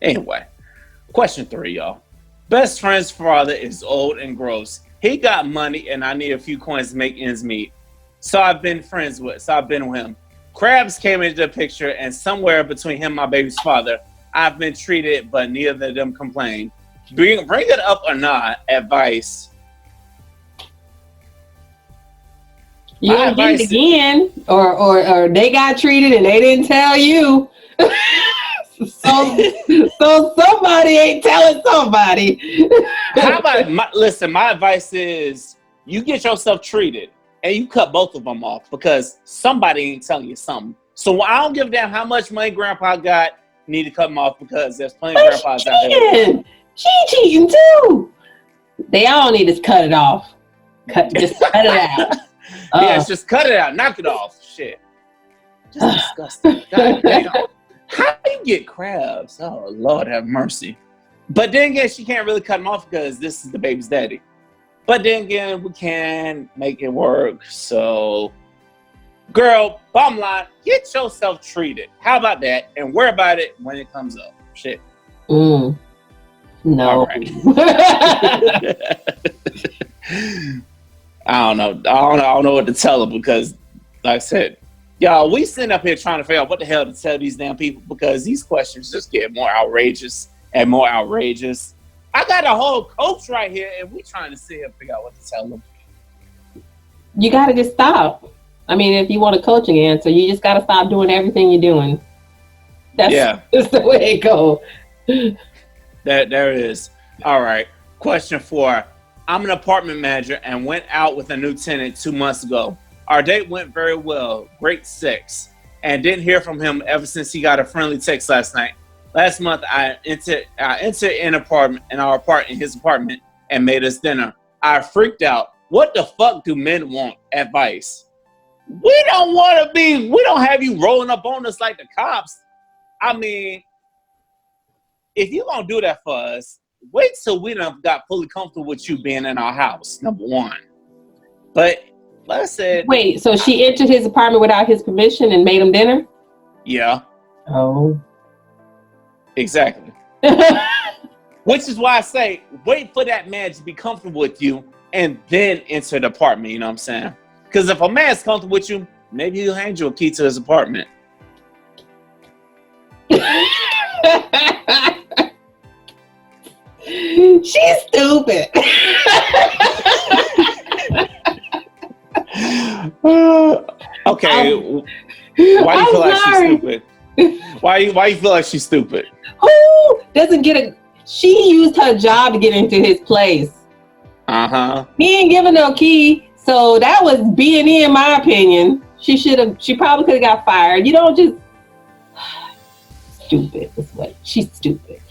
anyway, question 3, y'all. Best friend's father is old and gross. He got money and I need a few coins to make ends meet. So I've been with him. Crabs came into the picture, and somewhere between him and my baby's father, I've been treated, but neither of them complain. Bring it up or not, advice. You gonna get it again, or they got treated and they didn't tell you. so somebody ain't telling somebody. How about my advice is you get yourself treated and you cut both of them off, because somebody ain't telling you something. So I don't give a damn how much money grandpa got, need to cut them off, because there's plenty of grandpas out there. She cheating too. They all need to cut it off. Just cut it out. Yes, just cut it out. Knock it off. Shit. Just disgusting. God damn. How do you get crabs? Oh, Lord have mercy. But then again, she can't really cut them off because this is the baby's daddy. But then again, we can make it work. So, girl, bottom line, get yourself treated. How about that? And worry about it when it comes up. Shit. No. Right. I don't know what to tell her, because, like I said, y'all, we sitting up here trying to figure out what the hell to tell these damn people, because these questions just get more outrageous and more outrageous. I got a whole coach right here, and we trying to sit here and figure out what to tell them. You got to just stop. I mean, if you want a coaching answer, you just got to stop doing everything you're doing. That's the way it goes. There it is. All right. Question 4. I'm an apartment manager and went out with a new tenant 2 months ago. Our date went very well. Great sex. And didn't hear from him ever since he got a friendly text last night. Last month, I entered in his apartment and made us dinner. I freaked out. What the fuck do men want? Advice. We don't have you rolling up on us like the cops. I mean, if you're going to do that for us, wait till we done got fully comfortable with you being in our house, number one. But like I said... Wait, so she entered his apartment without his permission and made him dinner? Yeah. Oh. Exactly. Which is why I say, wait for that man to be comfortable with you and then enter the apartment, you know what I'm saying? Because if a man's comfortable with you, maybe he'll hand you a key to his apartment. She's stupid. Okay. Why do you feel like she's stupid? Why you feel like she's stupid? Who doesn't get a... She used her job to get into his place. Uh-huh. He ain't giving no key. So that was B&E in my opinion. She probably could have got fired. You don't just... Stupid is what... She's stupid.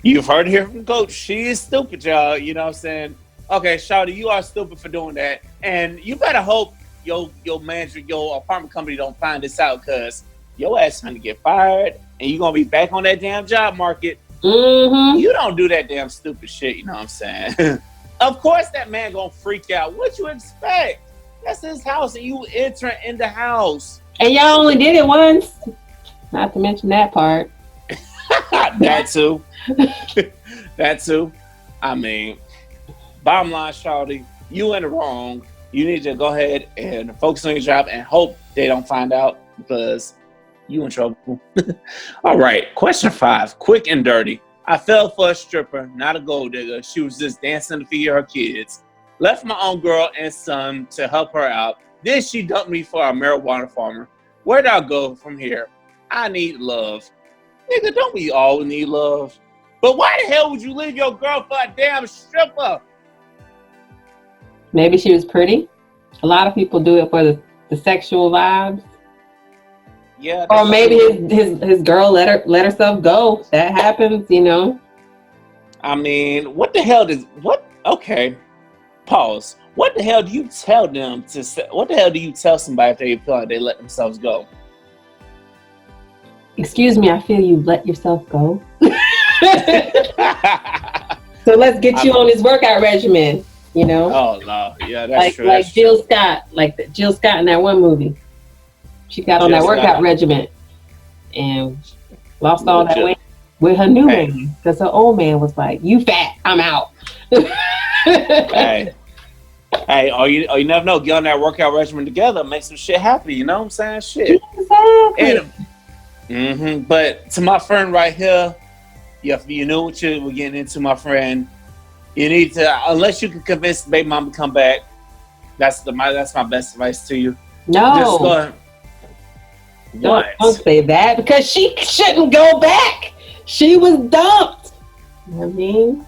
You've heard it here from Coach. She is stupid, y'all. You know what I'm saying? Okay, Shawty, you are stupid for doing that. And you better hope your manager, your apartment company don't find this out, because your ass trying to get fired and you're going to be back on that damn job market. Mm-hmm. You don't do that damn stupid shit, you know what I'm saying? Of course that man going to freak out. What you expect? That's his house and you entering in the house. And y'all only did it once. Not to mention that part. That too. That too. I mean, bottom line, Shawty, you in the wrong. You need to go ahead and focus on your job and hope they don't find out, because you in trouble. All right, question 5, quick and dirty. I fell for a stripper, not a gold digger. She was just dancing to feed her kids. Left my own girl and son to help her out. Then she dumped me for a marijuana farmer. Where'd I go from here? I need love. Nigga, don't we all need love? But why the hell would you leave your girl for a damn stripper? Maybe she was pretty. A lot of people do it for the sexual vibes. Yeah. Or maybe his girl let herself go. That happens, you know. I mean, what the hell okay. Pause. What the hell do you tell them to say? What the hell do you tell somebody if they feel like they let themselves go? Excuse me, I feel you let yourself go. So let's get you on this workout regimen, you know? Oh no, yeah, that's true. Like Jill Scott, like Jill Scott in that one movie. She got on that workout regimen and lost all that weight with her new man, because her old man was like, "You fat, I'm out." Hey, you never know. Get on that workout regimen together, make some shit happen. You know what I'm saying? Shit. Exactly. But to my friend right here, you know what we're getting into, my friend. You need to, unless you can convince the baby mom to come back. That's my best advice to you. No. Just go ahead. Don't say that, because she shouldn't go back. She was dumped. You know what I mean?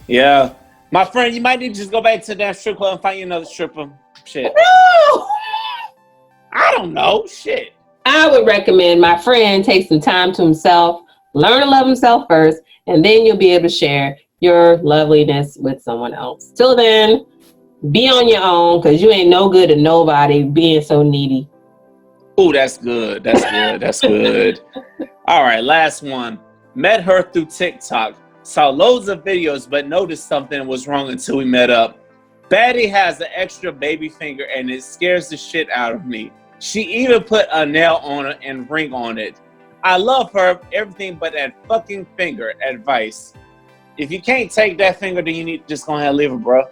Yeah. My friend, you might need to just go back to that strip club and find you another stripper. Shit. No! I don't know. Shit. I would recommend my friend take some time to himself, learn to love himself first, and then you'll be able to share your loveliness with someone else. Till then, be on your own, because you ain't no good to nobody being so needy. Oh, that's good. That's good. That's good. All right, last one. Met her through TikTok. Saw loads of videos, but noticed something was wrong until we met up. Baddie has an extra baby finger, and it scares the shit out of me. She even put a nail on it and ring on it. I love her, everything but that fucking finger. Advice. If you can't take that finger, then you need to just go ahead and leave it, bro.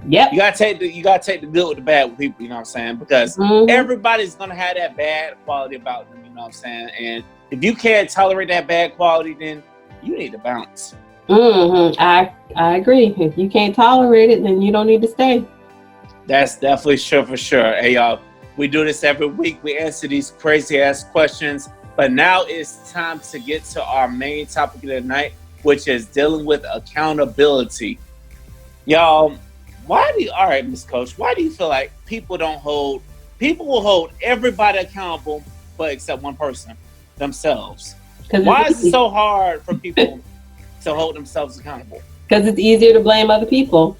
Yep. You gotta take the good with the bad with people, you know what I'm saying? Because everybody's gonna have that bad quality about them, you know what I'm saying? And if you can't tolerate that bad quality, then you need to bounce. I agree. If you can't tolerate it, then you don't need to stay. That's definitely sure for sure. Hey y'all, we do this every week. We answer these crazy ass questions, but now it's time to get to our main topic of the night, which is dealing with accountability. Y'all, all right, Miss Coach, why do you feel like people will hold everybody accountable, but except one person, themselves? Why is it so hard for people to hold themselves accountable? Because it's easier to blame other people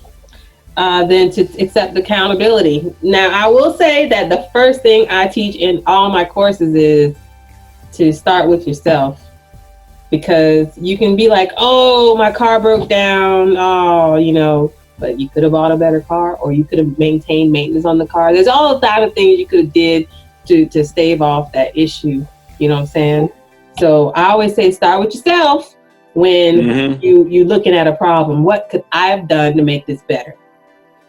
than to accept accountability. Now, I will say that the first thing I teach in all my courses is to start with yourself. Because you can be like, oh, my car broke down, but you could have bought a better car, or you could have maintained maintenance on the car. There's all type of things you could have did to stave off that issue. You know what I'm saying? So I always say start with yourself when you looking at a problem. What could I have done to make this better?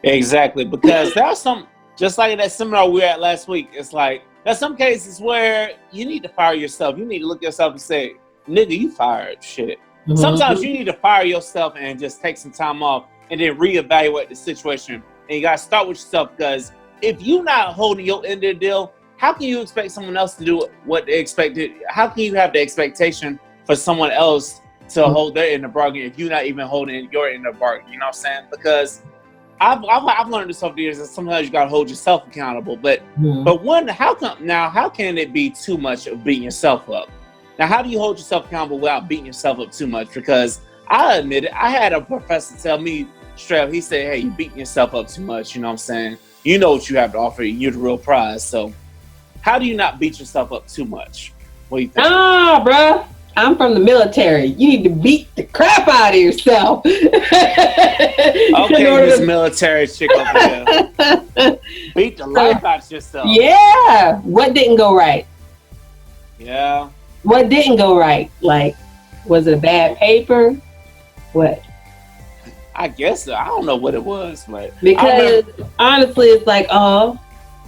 Exactly, because there are some, just like in that seminar we were at last week, it's like there's some cases where you need to fire yourself. You need to look yourself and say, nigga, you fired. Shit. Sometimes you need to fire yourself and just take some time off and then reevaluate the situation. And you got to start with yourself, because if you're not holding your end of the deal, how can you expect someone else to do what they expected? How can you have the expectation for someone else to hold their end of the bargain if you're not even holding your end of the bargain? You know what I'm saying? Because I've learned this over the years that sometimes you got to hold yourself accountable. But how can it be too much of beating yourself up? Now, how do you hold yourself accountable without beating yourself up too much? Because I admit it, I had a professor tell me straight up, he said, hey, you're beating yourself up too much. You know what I'm saying? You know what you have to offer. You're the real prize. So how do you not beat yourself up too much? What do you think? Bruh. I'm from the military. You need to beat the crap out of yourself. Okay, this military chick over here. Beat the life out of yourself. Yeah. What didn't go right? Yeah. What didn't go right? Like, was it a bad paper? What? I guess so. I don't know what it was, but because honestly, it's like,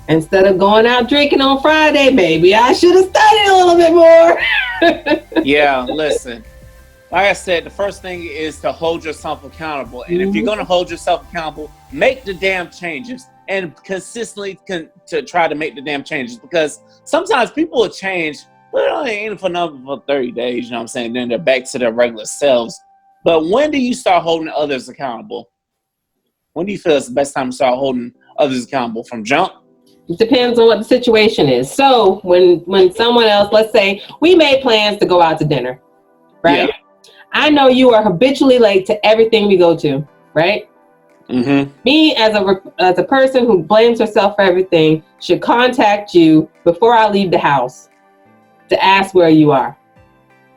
instead of going out drinking on Friday, maybe I should have studied a little bit more. Yeah, listen. Like I said, the first thing is to hold yourself accountable. And if you're going to hold yourself accountable, make the damn changes and consistently to try to make the damn changes. Because sometimes people will change, but it only ain't for another 30 days, you know what I'm saying? Then they're back to their regular selves. But when do you start holding others accountable? When do you feel it's the best time to start holding others accountable? From jump? It depends on what the situation is. So when someone else, let's say we made plans to go out to dinner, right? Yeah. I know you are habitually late to everything we go to, right? Me as a person who blames herself for everything should contact you before I leave the house to ask where you are.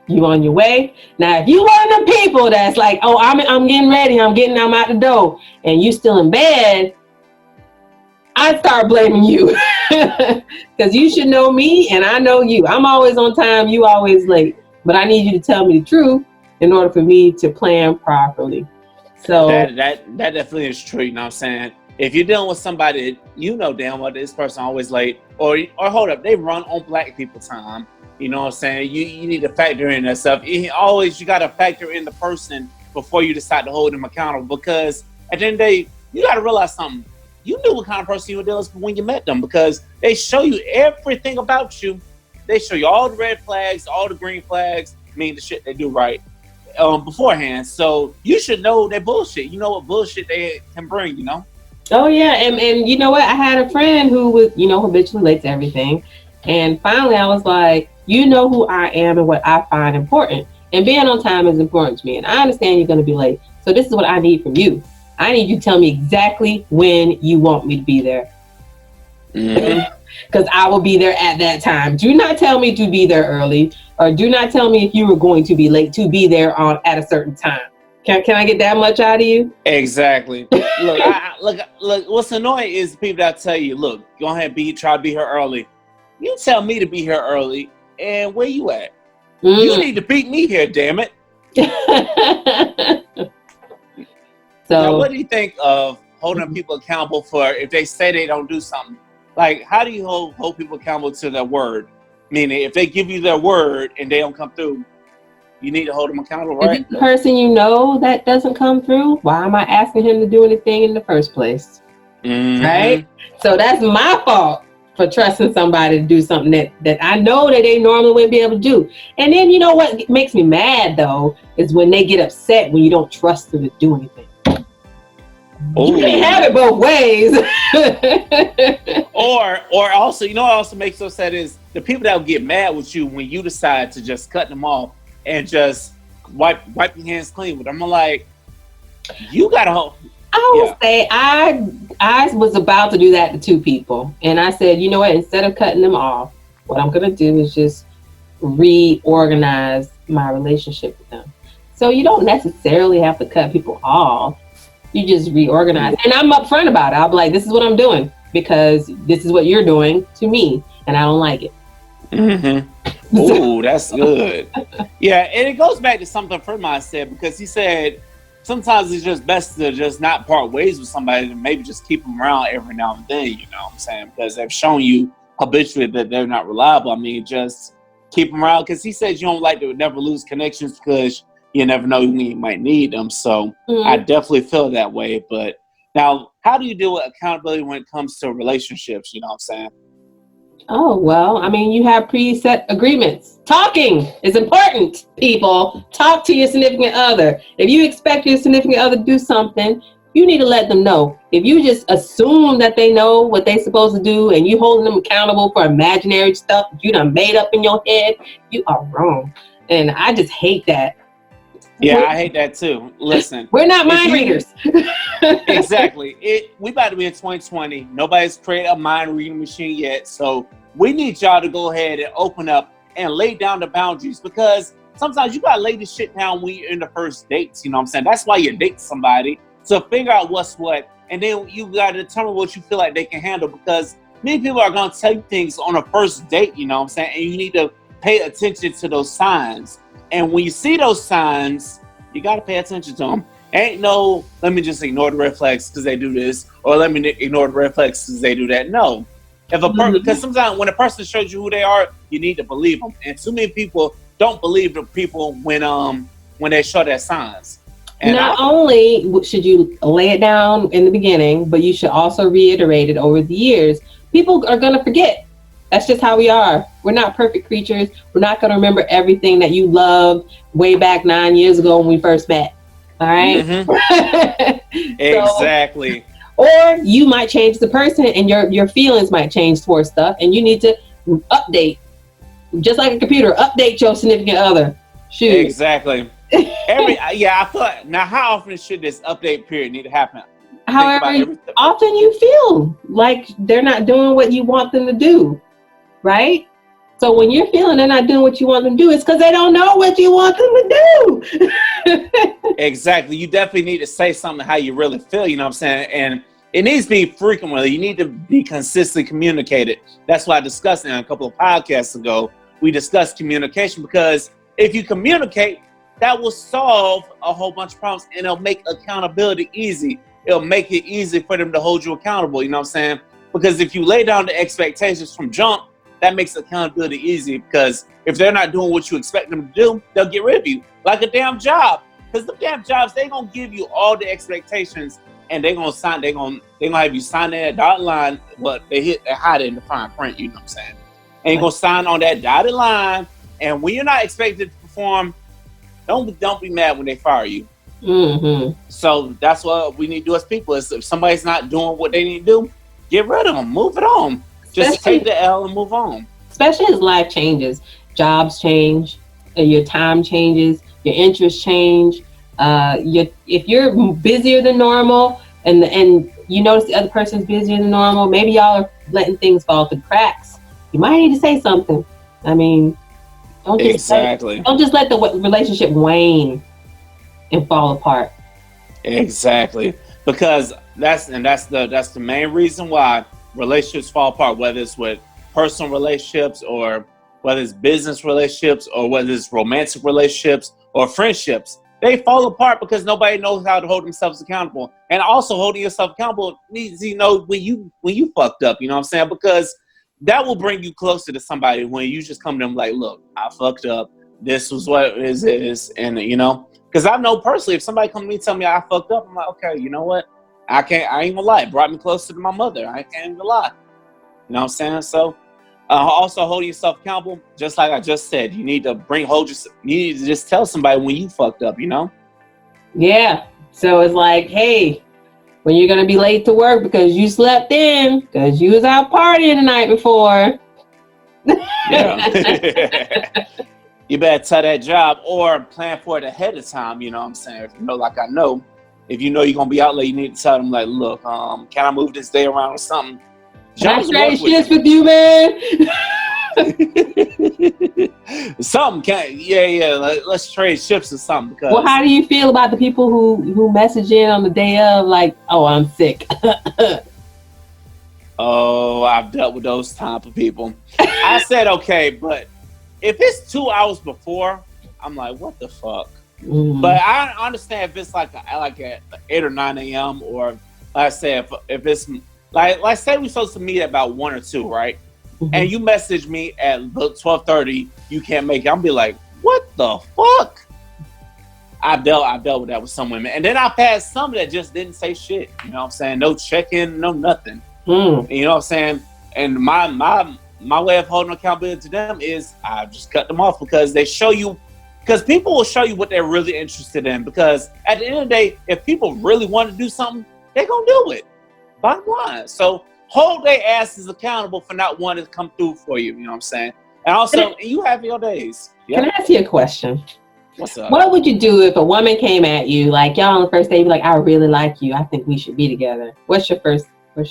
You on your way? Now, if you one of them people that's like, oh, I'm getting ready, I'm out the door, and you still in bed, I start blaming you because you should know me and I know you. I'm always on time, you always late, but I need you to tell me the truth in order for me to plan properly. So that definitely is true. You know what I'm saying? If you're dealing with somebody, you know damn well this person always late, or hold up, they run on black people time. You know what I'm saying? You need to factor in that stuff. You got to factor in the person before you decide to hold them accountable, because at the end of the day, you got to realize something. You knew what kind of person you were dealing with when you met them, because they show you everything about you. They show you all the red flags, all the green flags, mean the shit they do right beforehand. So you should know their bullshit. You know what bullshit they can bring, you know? Oh, yeah. And you know what? I had a friend who was, habitually late to everything. And finally, I was like, you know who I am and what I find important. And being on time is important to me. And I understand you're going to be late. So this is what I need from you. I need you to tell me exactly when you want me to be there. Because I will be there at that time. Do not tell me to be there early, or do not tell me if you were going to be late to be there at a certain time. Can I get that much out of you? Exactly. Look. What's annoying is the people that tell you, look, go ahead, try to be here early. You tell me to be here early, and where you at? You need to beat me here, damn it. So, now, what do you think of holding people accountable for if they say they don't do something? Like, how do you hold people accountable to their word? Meaning, if they give you their word and they don't come through, you need to hold them accountable, right? If it's the person you know that doesn't come through, why am I asking him to do anything in the first place? Right? So that's my fault for trusting somebody to do something that I know that they normally wouldn't be able to do. And then, you know what makes me mad, though, is when they get upset when you don't trust them to do anything. You can't have it both ways. or also, you know what also makes so sad is the people that will get mad with you when you decide to just cut them off and just wipe your hands clean with them. I'm like, you gotta hold. I will say I was about to do that to two people, and I said, you know what? Instead of cutting them off, what I'm gonna do is just reorganize my relationship with them. So you don't necessarily have to cut people off. You just reorganize. And I'm upfront about it. I'll be like, this is what I'm doing because this is what you're doing to me and I don't like it. Ooh, that's good. Yeah, and it goes back to something Fremont said, because he said sometimes it's just best to just not part ways with somebody and maybe just keep them around every now and then, you know what I'm saying? Because they've shown you habitually that they're not reliable. I mean, just keep them around, because he says you don't like to never lose connections because you never know when you might need them. So I definitely feel that way. But now, how do you deal with accountability when it comes to relationships? You know what I'm saying? Oh, well, I mean, you have preset agreements. Talking is important, people. Talk to your significant other. If you expect your significant other to do something, you need to let them know. If you just assume that they know what they're supposed to do and you holding them accountable for imaginary stuff you done made up in your head, you are wrong. And I just hate that. Yeah, I hate that too. Listen, we're not mind readers. Exactly. We about to be in 2020. Nobody's created a mind reading machine yet. So we need y'all to go ahead and open up and lay down the boundaries, because sometimes you gotta lay this shit down when you're in the first dates. You know what I'm saying? That's why you date somebody, to figure out what's what, and then you gotta determine what you feel like they can handle, because many people are gonna tell you things on a first date, you know what I'm saying? And you need to pay attention to those signs. And when you see those signs, you got to pay attention to them. Ain't no, let me just ignore the red flags because they do this, or let me ignore the red flags because they do that. No. Because sometimes when a person shows you who they are, you need to believe them. And too many people don't believe the people when they show their signs. And not only should you lay it down in the beginning, but you should also reiterate it over the years. People are going to forget. That's just how we are. We're not perfect creatures. We're not going to remember everything that you loved way back 9 years ago when we first met. All right? Mm-hmm. Exactly. Or you might change the person and your feelings might change towards stuff, and you need to update. Just like a computer, update your significant other. Shoot. Exactly. I thought, now how often should this update period need to happen? However often you feel like they're not doing what you want them to do. Right? So when you're feeling they're not doing what you want them to do, it's because they don't know what you want them to do. Exactly. You definitely need to say something how you really feel, you know what I'm saying? And it needs to be frequently. You need to be consistently communicated. That's why I discussed it a couple of podcasts ago. We discussed communication, because if you communicate, that will solve a whole bunch of problems, and it'll make accountability easy. It'll make it easy for them to hold you accountable, you know what I'm saying? Because if you lay down the expectations from jump, that makes accountability easy, because if they're not doing what you expect them to do, they'll get rid of you like a damn job. Because the damn jobs, they're gonna give you all the expectations, and they're gonna have you sign that dotted line, but they hide it in the fine print, you know what I'm saying? And you're gonna sign on that dotted line, and when you're not expected to perform, don't be mad when they fire you. Mm-hmm. So that's what we need to do as people. Is if somebody's not doing what they need to do, get rid of them, move it on. Just take the L and move on. Especially as life changes, jobs change, your time changes, your interests change. If you're busier than normal, and you notice the other person's busier than normal, maybe y'all are letting things fall through cracks. You might need to say something. I mean, don't just let the relationship wane and fall apart. Exactly, because that's the main reason why relationships fall apart, whether it's with personal relationships, or whether it's business relationships, or whether it's romantic relationships or friendships. They fall apart because nobody knows how to hold themselves accountable. And also, holding yourself accountable means you know when you fucked up, you know what I'm saying? Because that will bring you closer to somebody when you just come to them like, look, I fucked up. This was what it is. And you know, because I know personally, if somebody come to me and tell me I fucked up, I'm like, okay, you know what? I ain't gonna lie. It brought me closer to my mother. I can't even lie. You know what I'm saying? So also holding yourself accountable, just like I just said, you need to you need to just tell somebody when you fucked up, you know? Yeah. So it's like, hey, when you're gonna be late to work because you slept in, because you was out partying the night before. Yeah. You better tell that job, or plan for it ahead of time, you know what I'm saying? If you know, like I know, if you know you're gonna be out late, you need to tell them like, look, can I move this day around or something? Can I trade shifts with you, man? Something let's trade shifts or something. Because, well, how do you feel about the people who message in on the day of like, oh, I'm sick? Oh, I've dealt with those type of people. I said okay, but if it's 2 hours before, I'm like, what the fuck? But I understand if it's like at 8 or 9 a.m. or like I said, if it's like say we're supposed to meet at about 1 or 2, right? And you message me at 12:30, you can't make it. I'm be like, what the fuck? I dealt with that with some women, and then I've had some that just didn't say shit. You know what I'm saying? No check-in, no nothing. You know what I'm saying? And my way of holding accountability to them is I just cut them off because they show you. Because people will show you what they're really interested in. Because at the end of the day, if people really want to do something, they're going to do it. Bottom line. So hold their asses accountable for not wanting to come through for you. You know what I'm saying? And also, you have your days. Yep. Can I ask you a question? What's up? What would you do if a woman came at you, like y'all on the first day, be like, I really like you. I think we should be together. What's your first? I'd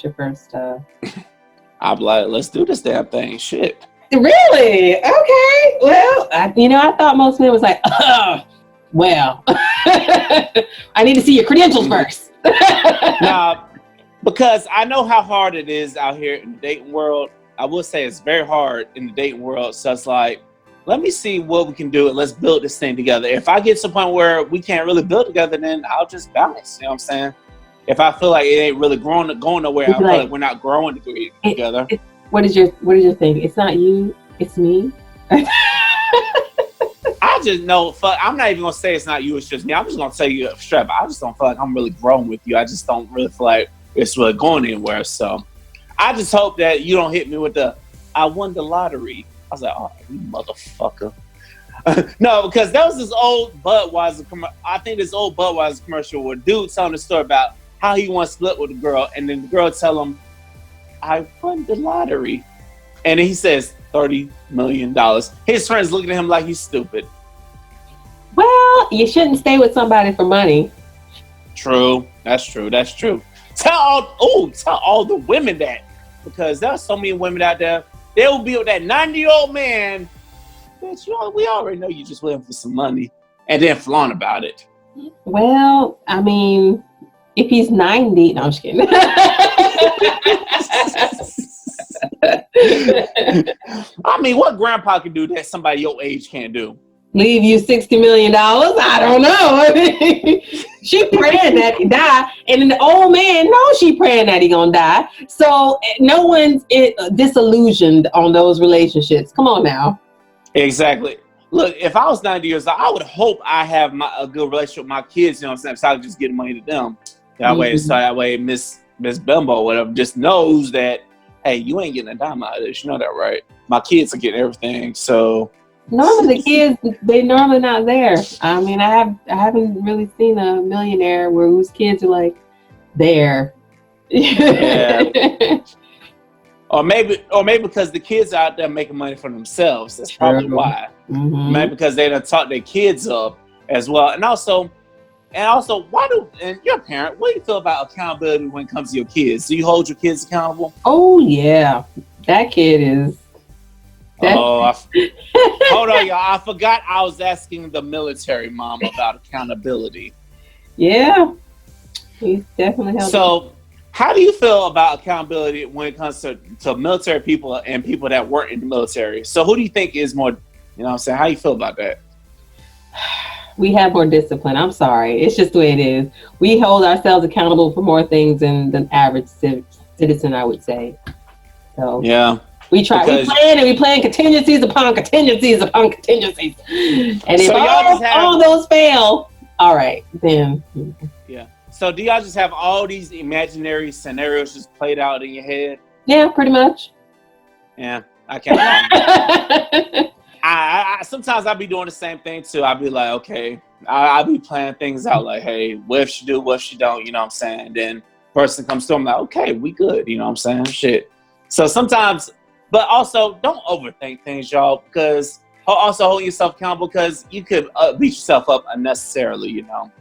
be like, let's do this damn thing. Shit. Really? Okay. Well, I thought most men was like, well, I need to see your credentials first. Nah, because I know how hard it is out here in the dating world. I will say it's very hard in the dating world. So it's like, let me see what we can do and let's build this thing together. If I get to the point where we can't really build together, then I'll just bounce. You know what I'm saying? If I feel like it ain't really going nowhere, I feel like we're not growing together. What is your thing? It's not you, it's me. I just know, I'm not even gonna say it's not you, it's just me. I'm just gonna tell you straight up, I just don't feel like I'm really growing with you. I just don't really feel like it's really going anywhere. So I just hope that you don't hit me with I won the lottery. I was like, oh, you motherfucker. No, because that was this old Budweiser commercial. I think this old Budweiser commercial where dude telling the story about how he wants to split with a girl, and then the girl tell him, I won the lottery. And he says $30 million. His friends looking at him like he's stupid. Well, you shouldn't stay with somebody for money. True. That's true. Tell all the women that. Because there's so many women out there, they will be with that 90-year-old man. Bitch, we already know you just waiting for some money. And then flaunt about it. Well, I mean, if he's 90, no, I'm just kidding. I mean, what grandpa can do that somebody your age can't do? Leave you $60 million? I don't know. She praying that he die, and then the old man knows she praying that he gonna die. So no one's disillusioned on those relationships. Come on now. Exactly. Look, if I was 90 years old, I would hope I have a good relationship with my kids. You know what I'm saying? So I can just get money to them. That way, Miss Bimbo or whatever just knows that, hey, you ain't getting a dime out of this. You know that, right? My kids are getting everything. So normally the kids, they normally not there. I mean, I haven't really seen a millionaire whose kids are like there. Yeah. Or maybe because the kids are out there making money for themselves. That's probably why. Maybe because they done taught their kids up as well. And also, and you're a parent, what do you feel about accountability when it comes to your kids? Do you hold your kids accountable? Oh yeah, that kid is. Hold on, y'all. I forgot I was asking the military mom about accountability. Yeah, he's definitely held. So, how do you feel about accountability when it comes to military people and people that work in the military? So, who do you think is more? You know what I'm saying? How do you feel about that? We have more discipline. I'm sorry. It's just the way it is. We hold ourselves accountable for more things than the average citizen, I would say. So yeah, we try. We plan contingencies upon contingencies upon contingencies. And if all those fail, all right, then. Yeah. So do y'all just have all these imaginary scenarios just played out in your head? Yeah, pretty much. Yeah, I can't. I sometimes I'll be doing the same thing too. I'll be like, okay, I'll be planning things out like, hey, what if she do, what if she don't, you know what I'm saying? And then person comes through, I'm like, okay, we good, you know what I'm saying? Shit. So sometimes, but also don't overthink things, y'all, because also hold yourself accountable because you could beat yourself up unnecessarily, you know?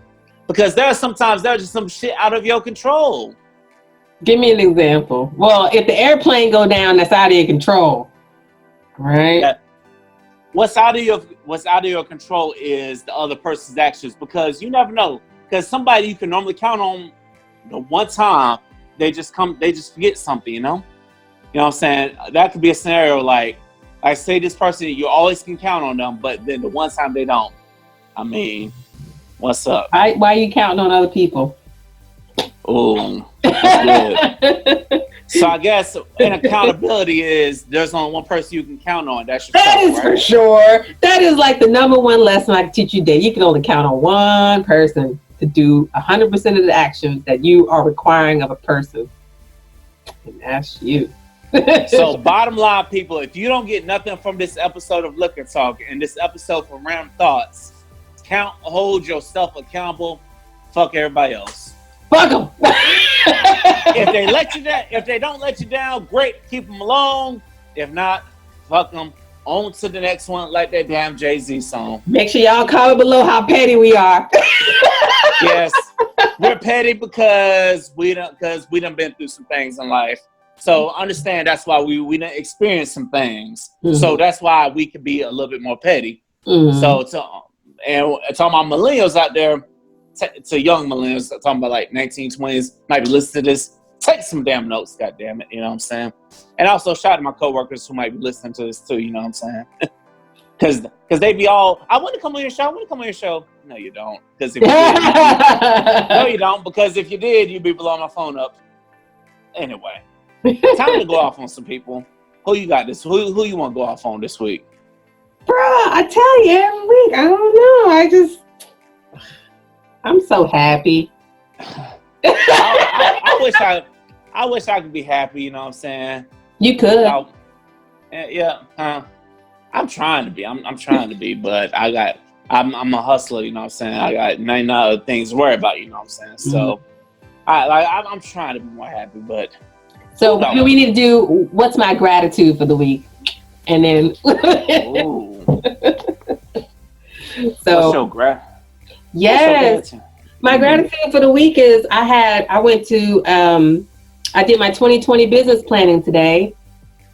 Because there's just some shit out of your control. Give me an example. Well, if the airplane go down, that's out of your control, right? Yeah. What's out of your control is the other person's actions, because you never know. Because somebody you can normally count on, the one time they just forget something, you know? You know what I'm saying? That could be a scenario like, I say this person, you always can count on them, but then the one time they don't, I mean, what's up? Why are you counting on other people? Oh, that's good. So I guess an accountability is there's only one person you can count on. That's yourself, That is right? for sure. That is like the number one lesson I can teach you today. You can only count on one person to do 100% of the actions that you are requiring of a person. And that's you. So bottom line, people, if you don't get nothing from this episode of Liquor Talk and this episode from Random Thoughts, hold yourself accountable. Fuck everybody else. Fuck them. If they don't let you down, great, keep them alone. If not, fuck them. On to the next one, like that damn Jay-Z song. Make sure y'all comment below how petty we are. Yes, we're petty because we done been through some things in life. So understand that's why we done experienced some things. Mm-hmm. So that's why we can be a little bit more petty. Mm-hmm. So talking about millennials out there, to young millennials, talking about like 1920s, might be listening to this, take some damn notes, goddamn it, you know what I'm saying? And also shout out to my coworkers who might be listening to this too, you know what I'm saying? Because they be all, I want to come on your show. No, you don't. Because if you did, no, you don't. Because if you did, you'd be blowing my phone up. Anyway, time to go off on some people. Who you got this? Who you want to go off on this week? Bro, I tell you every week. I don't know. I'm so happy. I wish I could be happy. You know what I'm saying? You could. I'm trying to be. I'm trying to be, but I'm a hustler. You know what I'm saying? I got many other things to worry about. You know what I'm saying? So I'm trying to be more happy, but. So we need to do what's my gratitude for the week, and then. So. What's your Yes. My gratitude for the week is I did my 2020 business planning today.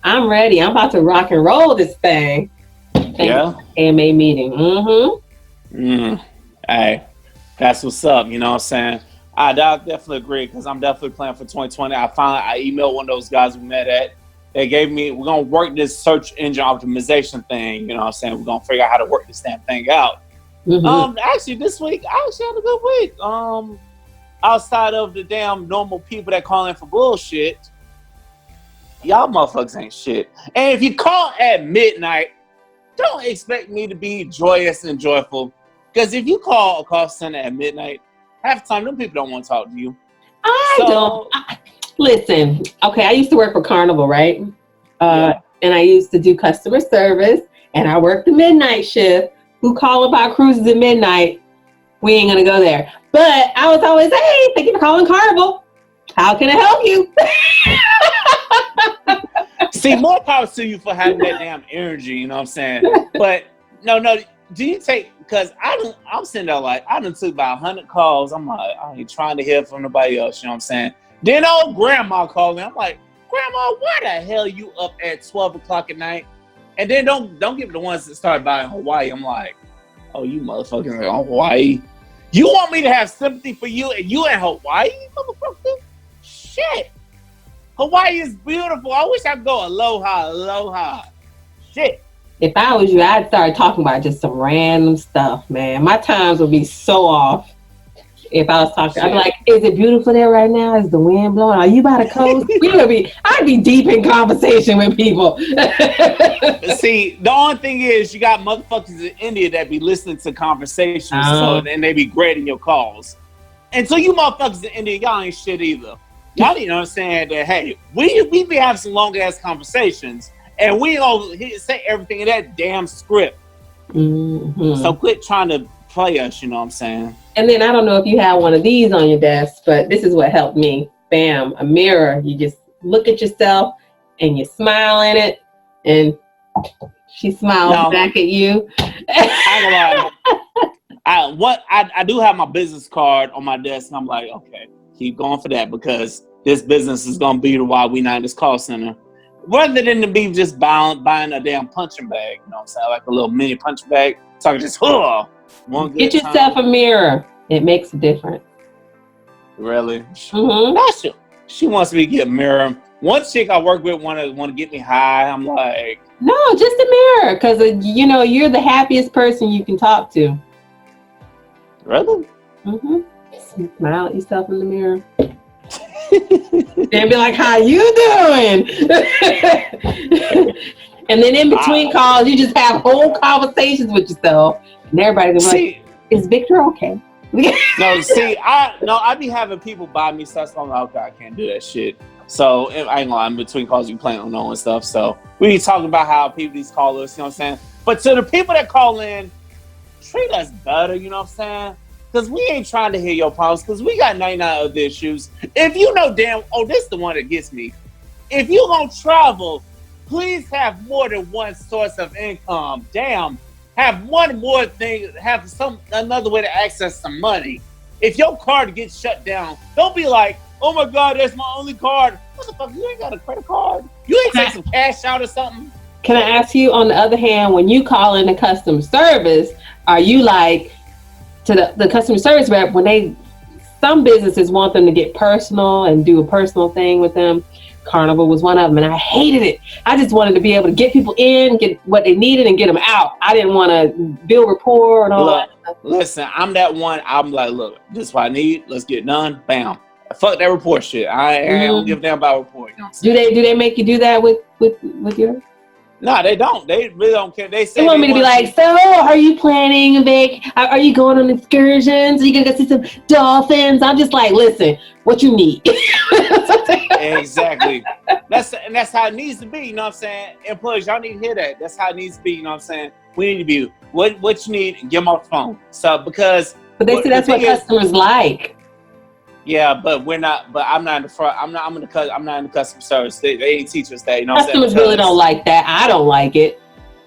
I'm ready. I'm about to rock and roll this thing. AMA meeting. Hey, that's what's up. You know what I'm saying? I definitely agree because I'm definitely planning for 2020. I emailed one of those guys we met at. They gave me, we're going to work this search engine optimization thing. You know what I'm saying? We're going to figure out how to work this damn thing out. Actually, this week, I actually had a good week. Outside of the damn normal people that call in for bullshit, y'all motherfuckers ain't shit. And if you call at midnight, don't expect me to be joyous and joyful. Because if you call a call center at midnight, half the time, them people don't want to talk to you. Listen, okay, I used to work for Carnival, right? And I used to do customer service, and I worked the midnight shift. Who call about cruises at midnight? We ain't gonna go there. But I was always, hey, thank you for calling Carnival. How can I help you? See, more power to you for having that damn energy, you know what I'm saying? But no, do you take, because I'm sitting there like, I done took about 100 calls. I'm like, I ain't trying to hear from nobody else, you know what I'm saying? Then old grandma called me. I'm like, Grandma, why the hell you up at 12 o'clock at night? And then don't give me the ones that start buying Hawaii. I'm like, oh, you motherfuckers are on Hawaii. You want me to have sympathy for you and you in Hawaii, motherfucker? Shit. Hawaii is beautiful. I wish I could go aloha. Shit. If I was you, I'd start talking about just some random stuff, man. My times would be so off. If I was talking, I'd be like, is it beautiful there right now? Is the wind blowing? Are you by the coast? I'd be deep in conversation with people. See, the only thing is you got motherfuckers in India that be listening to conversations and they be grading your calls. And so you motherfuckers in India, y'all ain't shit either. Y'all need to understand that, hey, we be having some long-ass conversations and we don't say everything in that damn script. Mm-hmm. So quit trying to play us, you know what I'm saying? And then I don't know if you have one of these on your desk, but this is what helped me. Bam, a mirror. You just look at yourself and you smile in it, and she smiles back at you. I do have my business card on my desk, and I'm like, okay, keep going for that because this business is gonna be the why we not in this call center. Rather than to be just buying a damn punching bag, you know what I'm saying? Like a little mini punching bag. So I can just get yourself a mirror. It makes a difference. Really? Mm-hmm. She wants me to get a mirror. One chick I work with want to get me high. I'm like, no, just a mirror, because you're the happiest person you can talk to. really? Mm-hmm. Smile at yourself in the mirror. And be like, how you doing? And then in between calls, you just have whole conversations with yourself. And everybody's like, is Victor okay? No, see, I be having people buy me stuff, so I'm like, okay, I can't do that shit. So I ain't gonna lie, in between calls, you playing on and stuff. So we be talking about how people these call us, you know what I'm saying? But to the people that call in, treat us better, you know what I'm saying? Because we ain't trying to hear your problems, because we got 99 other issues. If you know this is the one that gets me. If you gonna travel, please have more than one source of income. Damn, have one more thing, have another way to access some money. If your card gets shut down, don't be like, oh my God, that's my only card. Motherfucker, you ain't got a credit card. You ain't take some cash out or something. Can I ask you, on the other hand, when you call in the customer service, are you like, to the customer service rep, some businesses want them to get personal and do a personal thing with them. Carnival was one of them, and I hated it. I just wanted to be able to get people in, get what they needed, and get them out. I didn't want to build rapport and all that stuff. Listen, I'm that one. I'm like, look, this is what I need. Let's get done. Bam. Fuck that report shit. I don't give a damn about report. You know do they make you do that with your? No, they don't. They really don't care. They say they want me to be like, so are you planning, Vic? Are you going on excursions? Are you gonna go see some dolphins? I'm just like, listen, what you need. Exactly. That's how it needs to be. You know what I'm saying? Employees, y'all need to hear that. That's how it needs to be. You know what I'm saying? We need to be what you need and get them off the phone. So because. But they say that's what customers like. Yeah, but we're not. But I'm not in the front. I'm not in the customer service. They ain't teach us that. You know, customers really don't like that. I don't like it.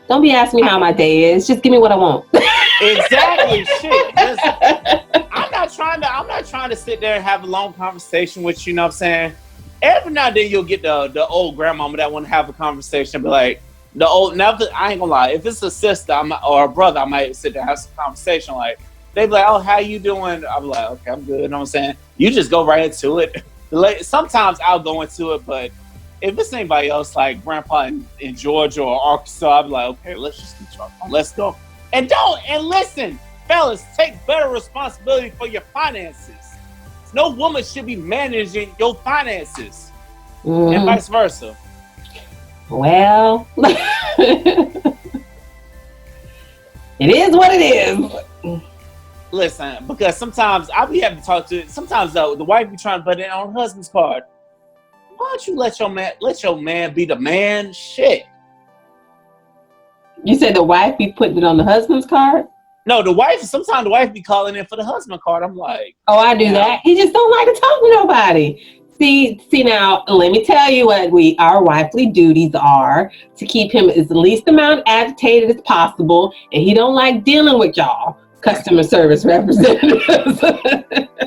Don't be asking me how my day is. Just give me what I want. Exactly. Shit. I'm not trying to sit there and have a long conversation with you. You know what I'm saying? Every now and then you'll get the old grandmama that want to have a conversation, but like I ain't gonna lie. If it's a sister or a brother, I might sit there and have some conversation like. They be like, oh, how you doing? I'm like, okay, I'm good. You know what I'm saying? You just go right into it. Sometimes I'll go into it, but if it's anybody else, like Grandpa in Georgia or Arkansas, I'll be like, okay, let's just get you on. Let's go. And listen, fellas, take better responsibility for your finances. No woman should be managing your finances. Mm-hmm. And vice versa. Well, it is what it is. Listen, because sometimes I'll be having to talk to. Sometimes though, the wife be trying to put it on her husband's card. Why don't you let your man be the man? Shit. You said the wife be putting it on the husband's card? No, the wife. Sometimes the wife be calling in for the husband card. I'm like, oh, I do that. He just don't like to talk to nobody. See now, let me tell you what our wifely duties are to keep him as least amount agitated as possible, and he don't like dealing with y'all. Customer service representatives.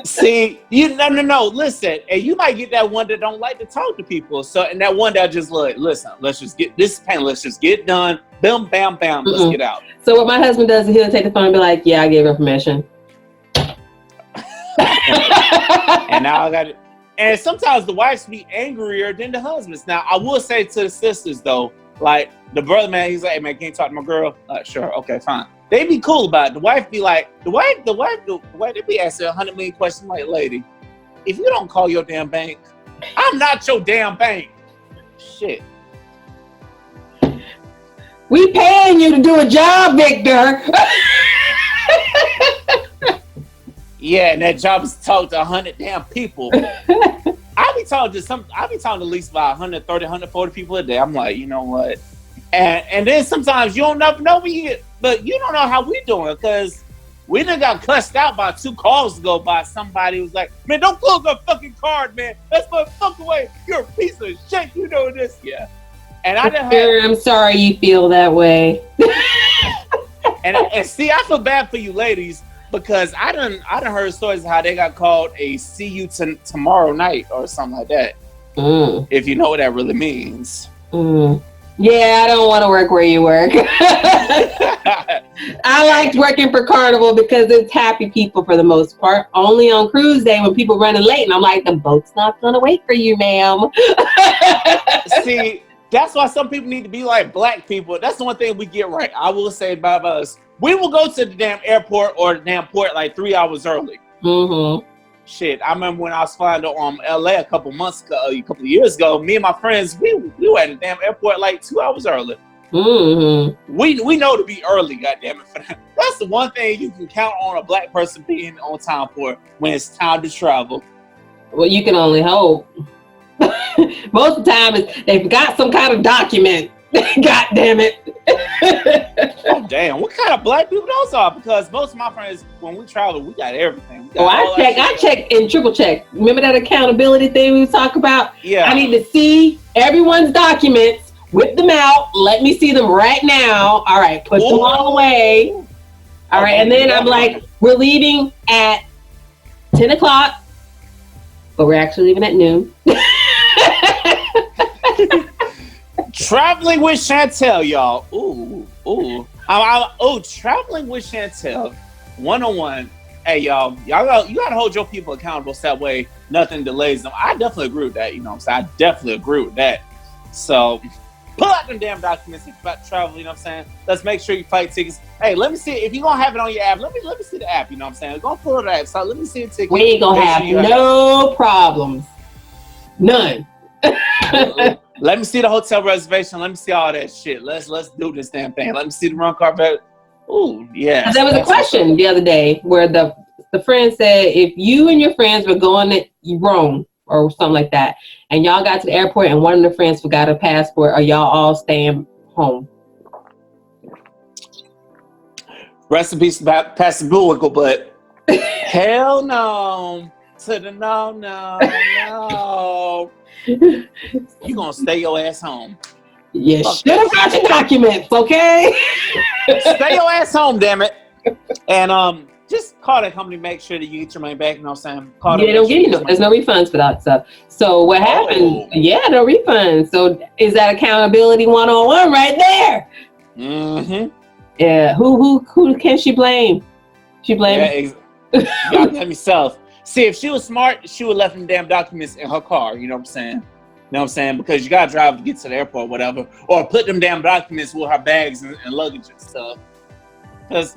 See, no. Listen, and you might get that one that don't like to talk to people. So, and that one that just like, listen, let's just get this pain. Let's just get it done. Bam, bam, bam. Mm-mm. Let's get out. So what my husband does is he'll take the phone and be like, "Yeah, I gave her permission." And now I got it. And sometimes the wives be angrier than the husbands. Now I will say to the sisters though, like the brother man, he's like, "Hey man, can you talk to my girl?" Sure, okay, fine. They be cool about it. The wife be like, the wife, they be asking 100 million questions like, lady, if you don't call your damn bank, I'm not your damn bank. Shit. We paying you to do a job, Victor. Yeah, and that job is to talk to 100 damn people. I be talking to at least about 130, 140 people a day. I'm like, you know what? And then sometimes you don't know but you don't know how we doing because we done got cussed out by 2 calls ago by somebody who's like, man, don't close that fucking card, man. That's my fucking way. You're a piece of shit. You know this, yeah. And I'm sorry you feel that way. and see, I feel bad for you ladies because I done heard stories of how they got called a see you tomorrow night or something like that. If you know what that really means. Yeah, I don't want to work where you work. I liked working for Carnival because it's happy people for the most part. Only on cruise day when people running late, and I'm like, the boat's not gonna wait for you, ma'am. See, that's why some people need to be like black people. That's the one thing we get right. I will say about us. We will go to the damn airport or the damn port like 3 hours early. Mm-hmm. Shit, I remember when I was flying to LA a couple of years ago. Me and my friends, we were at the damn airport like 2 hours early. Mm-hmm. We know to be early, goddamn it. That's the one thing you can count on a black person being on time for when it's time to travel. Well, you can only hope. Most of the time, they've got some kind of document. God damn it. Oh damn! What kind of black people those are? Because most of my friends, when we travel, we got everything. I check and triple check. Remember that accountability thing we talk about? Yeah. I need to see everyone's documents, whip them out, let me see them right now. All right, put them all away. All right, and then I'm like, we're leaving at 10 o'clock, but we're actually leaving at noon. Traveling with Chantel, y'all. Ooh. Traveling with Chantel, 101. Hey, you gotta hold your people accountable so that way nothing delays them. I definitely agree with that. You know what I'm saying? I definitely agree with that. So pull out them damn documents if you're about to travel. You know what I'm saying? Let's make sure you flight tickets. Hey, let me see if you're gonna have it on your app. Let me see the app. You know what I'm saying? Go pull it out. So let me see the ticket. We ain't gonna have no problems. None. Let me see the hotel reservation. Let me see all that shit. Let's do this damn thing. Let me see the run car back. Ooh, yeah. There was a question the other day where the friend said if you and your friends were going to Rome or something like that, and y'all got to the airport and one of the friends forgot a passport, are y'all all staying home? Rest in peace, Pastor Bullwinkle, but hell no. To the no. You gonna stay your ass home. Yeah, should have brought your documents, okay? Stay your ass home, damn it. And just call that company, make sure that you get your money back. You know what I'm saying? They don't give you there's no refunds for that stuff. So what happened? Yeah, no refunds. So is that accountability 101 right there? Mm-hmm. Yeah. Who can she blame? She blames. God damn yourself. See, if she was smart, she would left them damn documents in her car. You know what I'm saying? You know what I'm saying? Because you gotta drive to get to the airport, or whatever, or put them damn documents with her bags and luggage and stuff. Because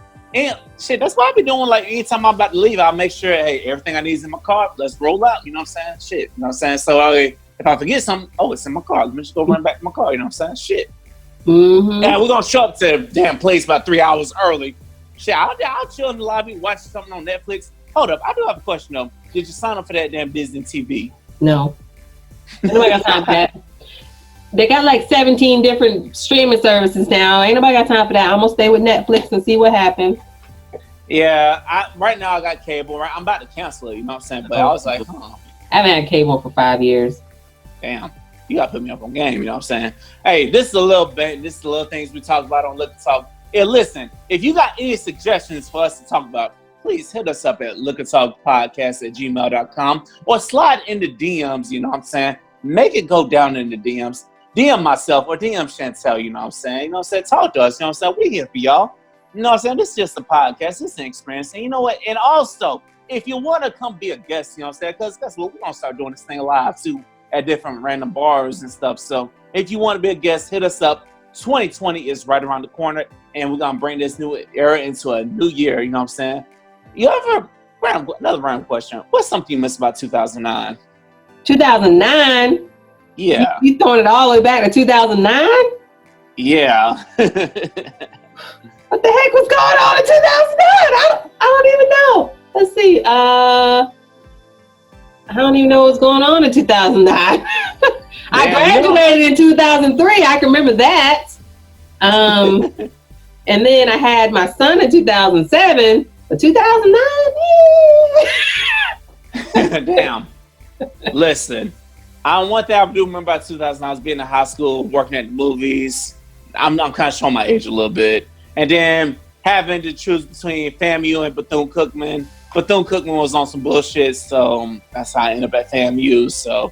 shit, that's what I be doing. Like anytime I'm about to leave, I'll make sure, hey, everything I need is in my car. Let's roll out. You know what I'm saying? Shit. You know what I'm saying? So if I forget something, it's in my car. Let me just go run back to my car. You know what I'm saying? Shit. Mm-hmm. And we're gonna show up to the damn place about 3 hours early. Shit, I'll chill in the lobby, watch something on Netflix. Hold up, I do have a question though. Did you sign up for that damn Disney TV? No. Nobody got time for that. They got like 17 different streaming services now. Ain't nobody got time for that. I'm gonna stay with Netflix and see what happens. Yeah, right now I got cable. Right, I'm about to cancel it. You know what I'm saying? But I was like, I haven't had cable for 5 years. Damn, you gotta put me up on game. You know what I'm saying? Hey, this is a little bit. This is the little things we talk about on Look and Talk. Yeah, listen, if you got any suggestions for us to talk about, please hit us up at lookandtalkpodcast@gmail.com or slide in the DMs, you know what I'm saying? Make it go down in the DMs. DM myself or DM Chantel, you know what I'm saying? You know what I'm saying? Talk to us, you know what I'm saying? We're here for y'all. You know what I'm saying? This is just a podcast. This is an experience. And you know what? And also, if you want to come be a guest, you know what I'm saying? Because guess what? We're going to start doing this thing live too at different random bars and stuff. So if you want to be a guest, hit us up. 2020 is right around the corner, and we're going to bring this new era into a new year, you know what I'm saying? Another random question. What's something you miss about 2009? 2009? Yeah. You throwing it all the way back to 2009? Yeah. What the heck was going on in 2009? I don't even know. Let's see. I don't even know what's going on in 2009. I graduated in 2003. I can remember that. And then I had my son in 2007. But 2009? Damn. Listen, one thing I do remember about 2009 was being in high school, working at the movies. I'm kind of showing my age a little bit. And then having to choose between FAMU and Bethune-Cookman. Bethune-Cookman was on some bullshit, so that's how I ended up at FAMU. So,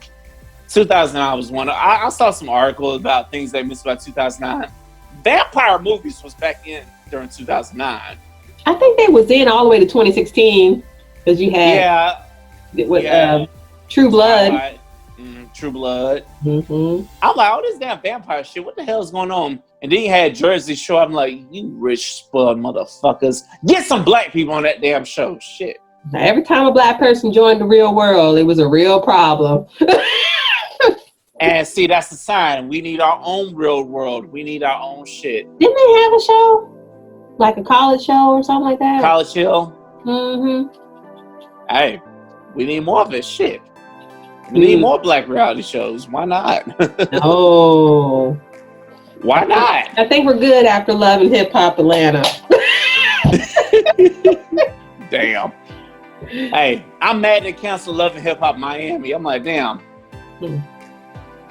2009 was one. I saw some articles about things they missed about 2009. Vampire movies was back in during 2009. I think they was in all the way to 2016 because you had True Blood. True Blood. Mm-hmm. I'm like, all this damn vampire shit. What the hell is going on? And then you had Jersey Shore. I'm like, you rich spoiled motherfuckers. Get some black people on that damn show. Shit. Now, every time a black person joined the real world, it was a real problem. And see, that's the sign. We need our own real world. We need our own shit. Didn't they have a show? Like a college show or something like that? College Hill? Mm-hmm. Hey, we need more of it. Shit. We need more black reality shows. Why not? Oh. Why not? I think we're good after Love and Hip Hop Atlanta. Damn. Hey, I'm mad they canceled Love and Hip Hop Miami. I'm like, damn. You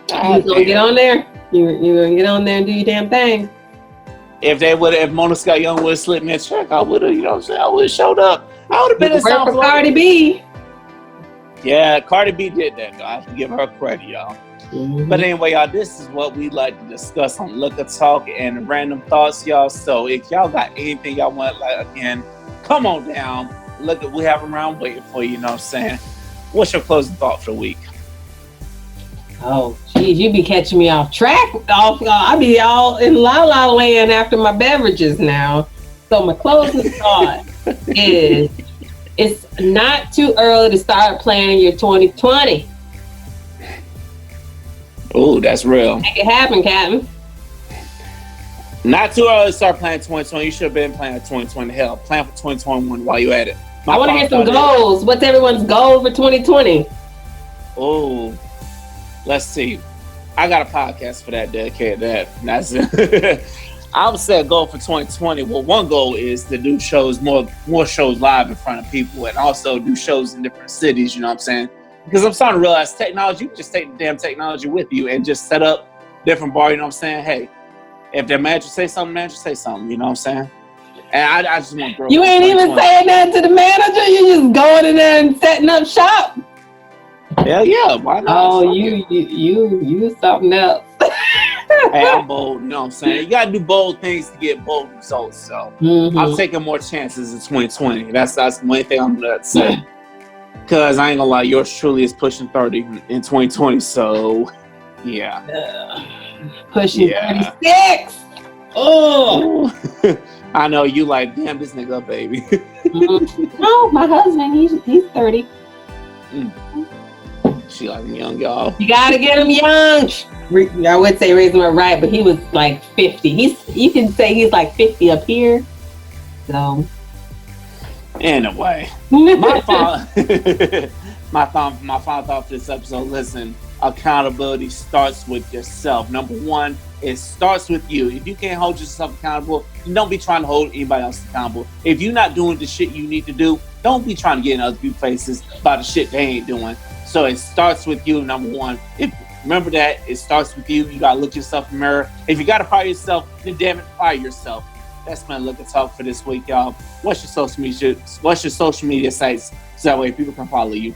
gonna get on there? You gonna get on there and do your damn thing? If Mona Scott Young would have slipped me a check, I would have, you know what I'm saying? I would have showed up. I would have been in South Florida. Cardi B. Yeah, Cardi B did that, though. I have to give her credit, y'all. Mm-hmm. But anyway, y'all, this is what we like to discuss on Liquor Talk and Random Thoughts, y'all. So if y'all got anything y'all want, like, again, come on down. Look, we have them around waiting for you, you know what I'm saying? What's your closing thought for the week? Oh, geez, you be catching me off track. I be all in la la land after my beverages now. So my closing thought is, it's not too early to start planning your 2020. Oh, that's real. Make it happen, Captain. Not too early to start planning 2020. You should have been planning 2020. Hell, plan for 2021 while you at it. I want to hear some goals. What's everyone's goal for 2020? Oh, let's see. I got a podcast for that, dedicated to that. That's it. I would say a goal for 2020. Well, one goal is to do shows, more shows live in front of people, and also do shows in different cities, you know what I'm saying? Because I'm starting to realize technology, you can just take the damn technology with you and just set up different bar, you know what I'm saying? Hey, if the manager say something, you know what I'm saying? And I just want to grow. You ain't even saying that to the manager, you just going in there and setting up shop. Hell yeah, why not? Oh, you something else. Hey, I'm bold, you know what I'm saying? You gotta do bold things to get bold results. So I'm taking more chances in 2020. That's the main thing I'm gonna say. Cause I ain't gonna lie, yours truly is pushing 30 in 2020. So yeah. Pushing 36. Oh. I know you like, damn, this nigga a baby. No, my husband, he's 30. She like him young, y'all. You gotta get him young. I would say raise him up right, but he was like 50. You can say he's like 50 up here. So anyway, my final thought for this episode. Listen, accountability starts with yourself. Number one, it starts with you. If you can't hold yourself accountable, don't be trying to hold anybody else accountable. If you're not doing the shit you need to do, don't be trying to get in other people's faces about the shit they ain't doing. So it starts with you, number one. Remember that it starts with you. You gotta look yourself in the mirror. If you gotta fire yourself, then damn it, fire yourself. That's my Liquor Talk for this week, y'all. What's your social media sites so that way people can follow you?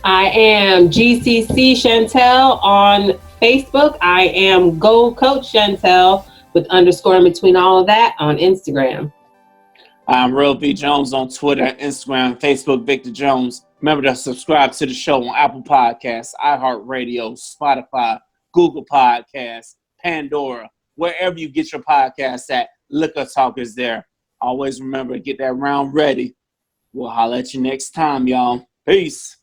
I am GCC Chantel on Facebook. I am Go Coach Chantel with underscore in between all of that on Instagram. I'm Real V Jones on Twitter, Instagram, Facebook, Victor Jones. Remember to subscribe to the show on Apple Podcasts, iHeartRadio, Spotify, Google Podcasts, Pandora, wherever you get your podcasts at. Liquor Talk is there. Always remember to get that round ready. We'll holler at you next time, y'all. Peace.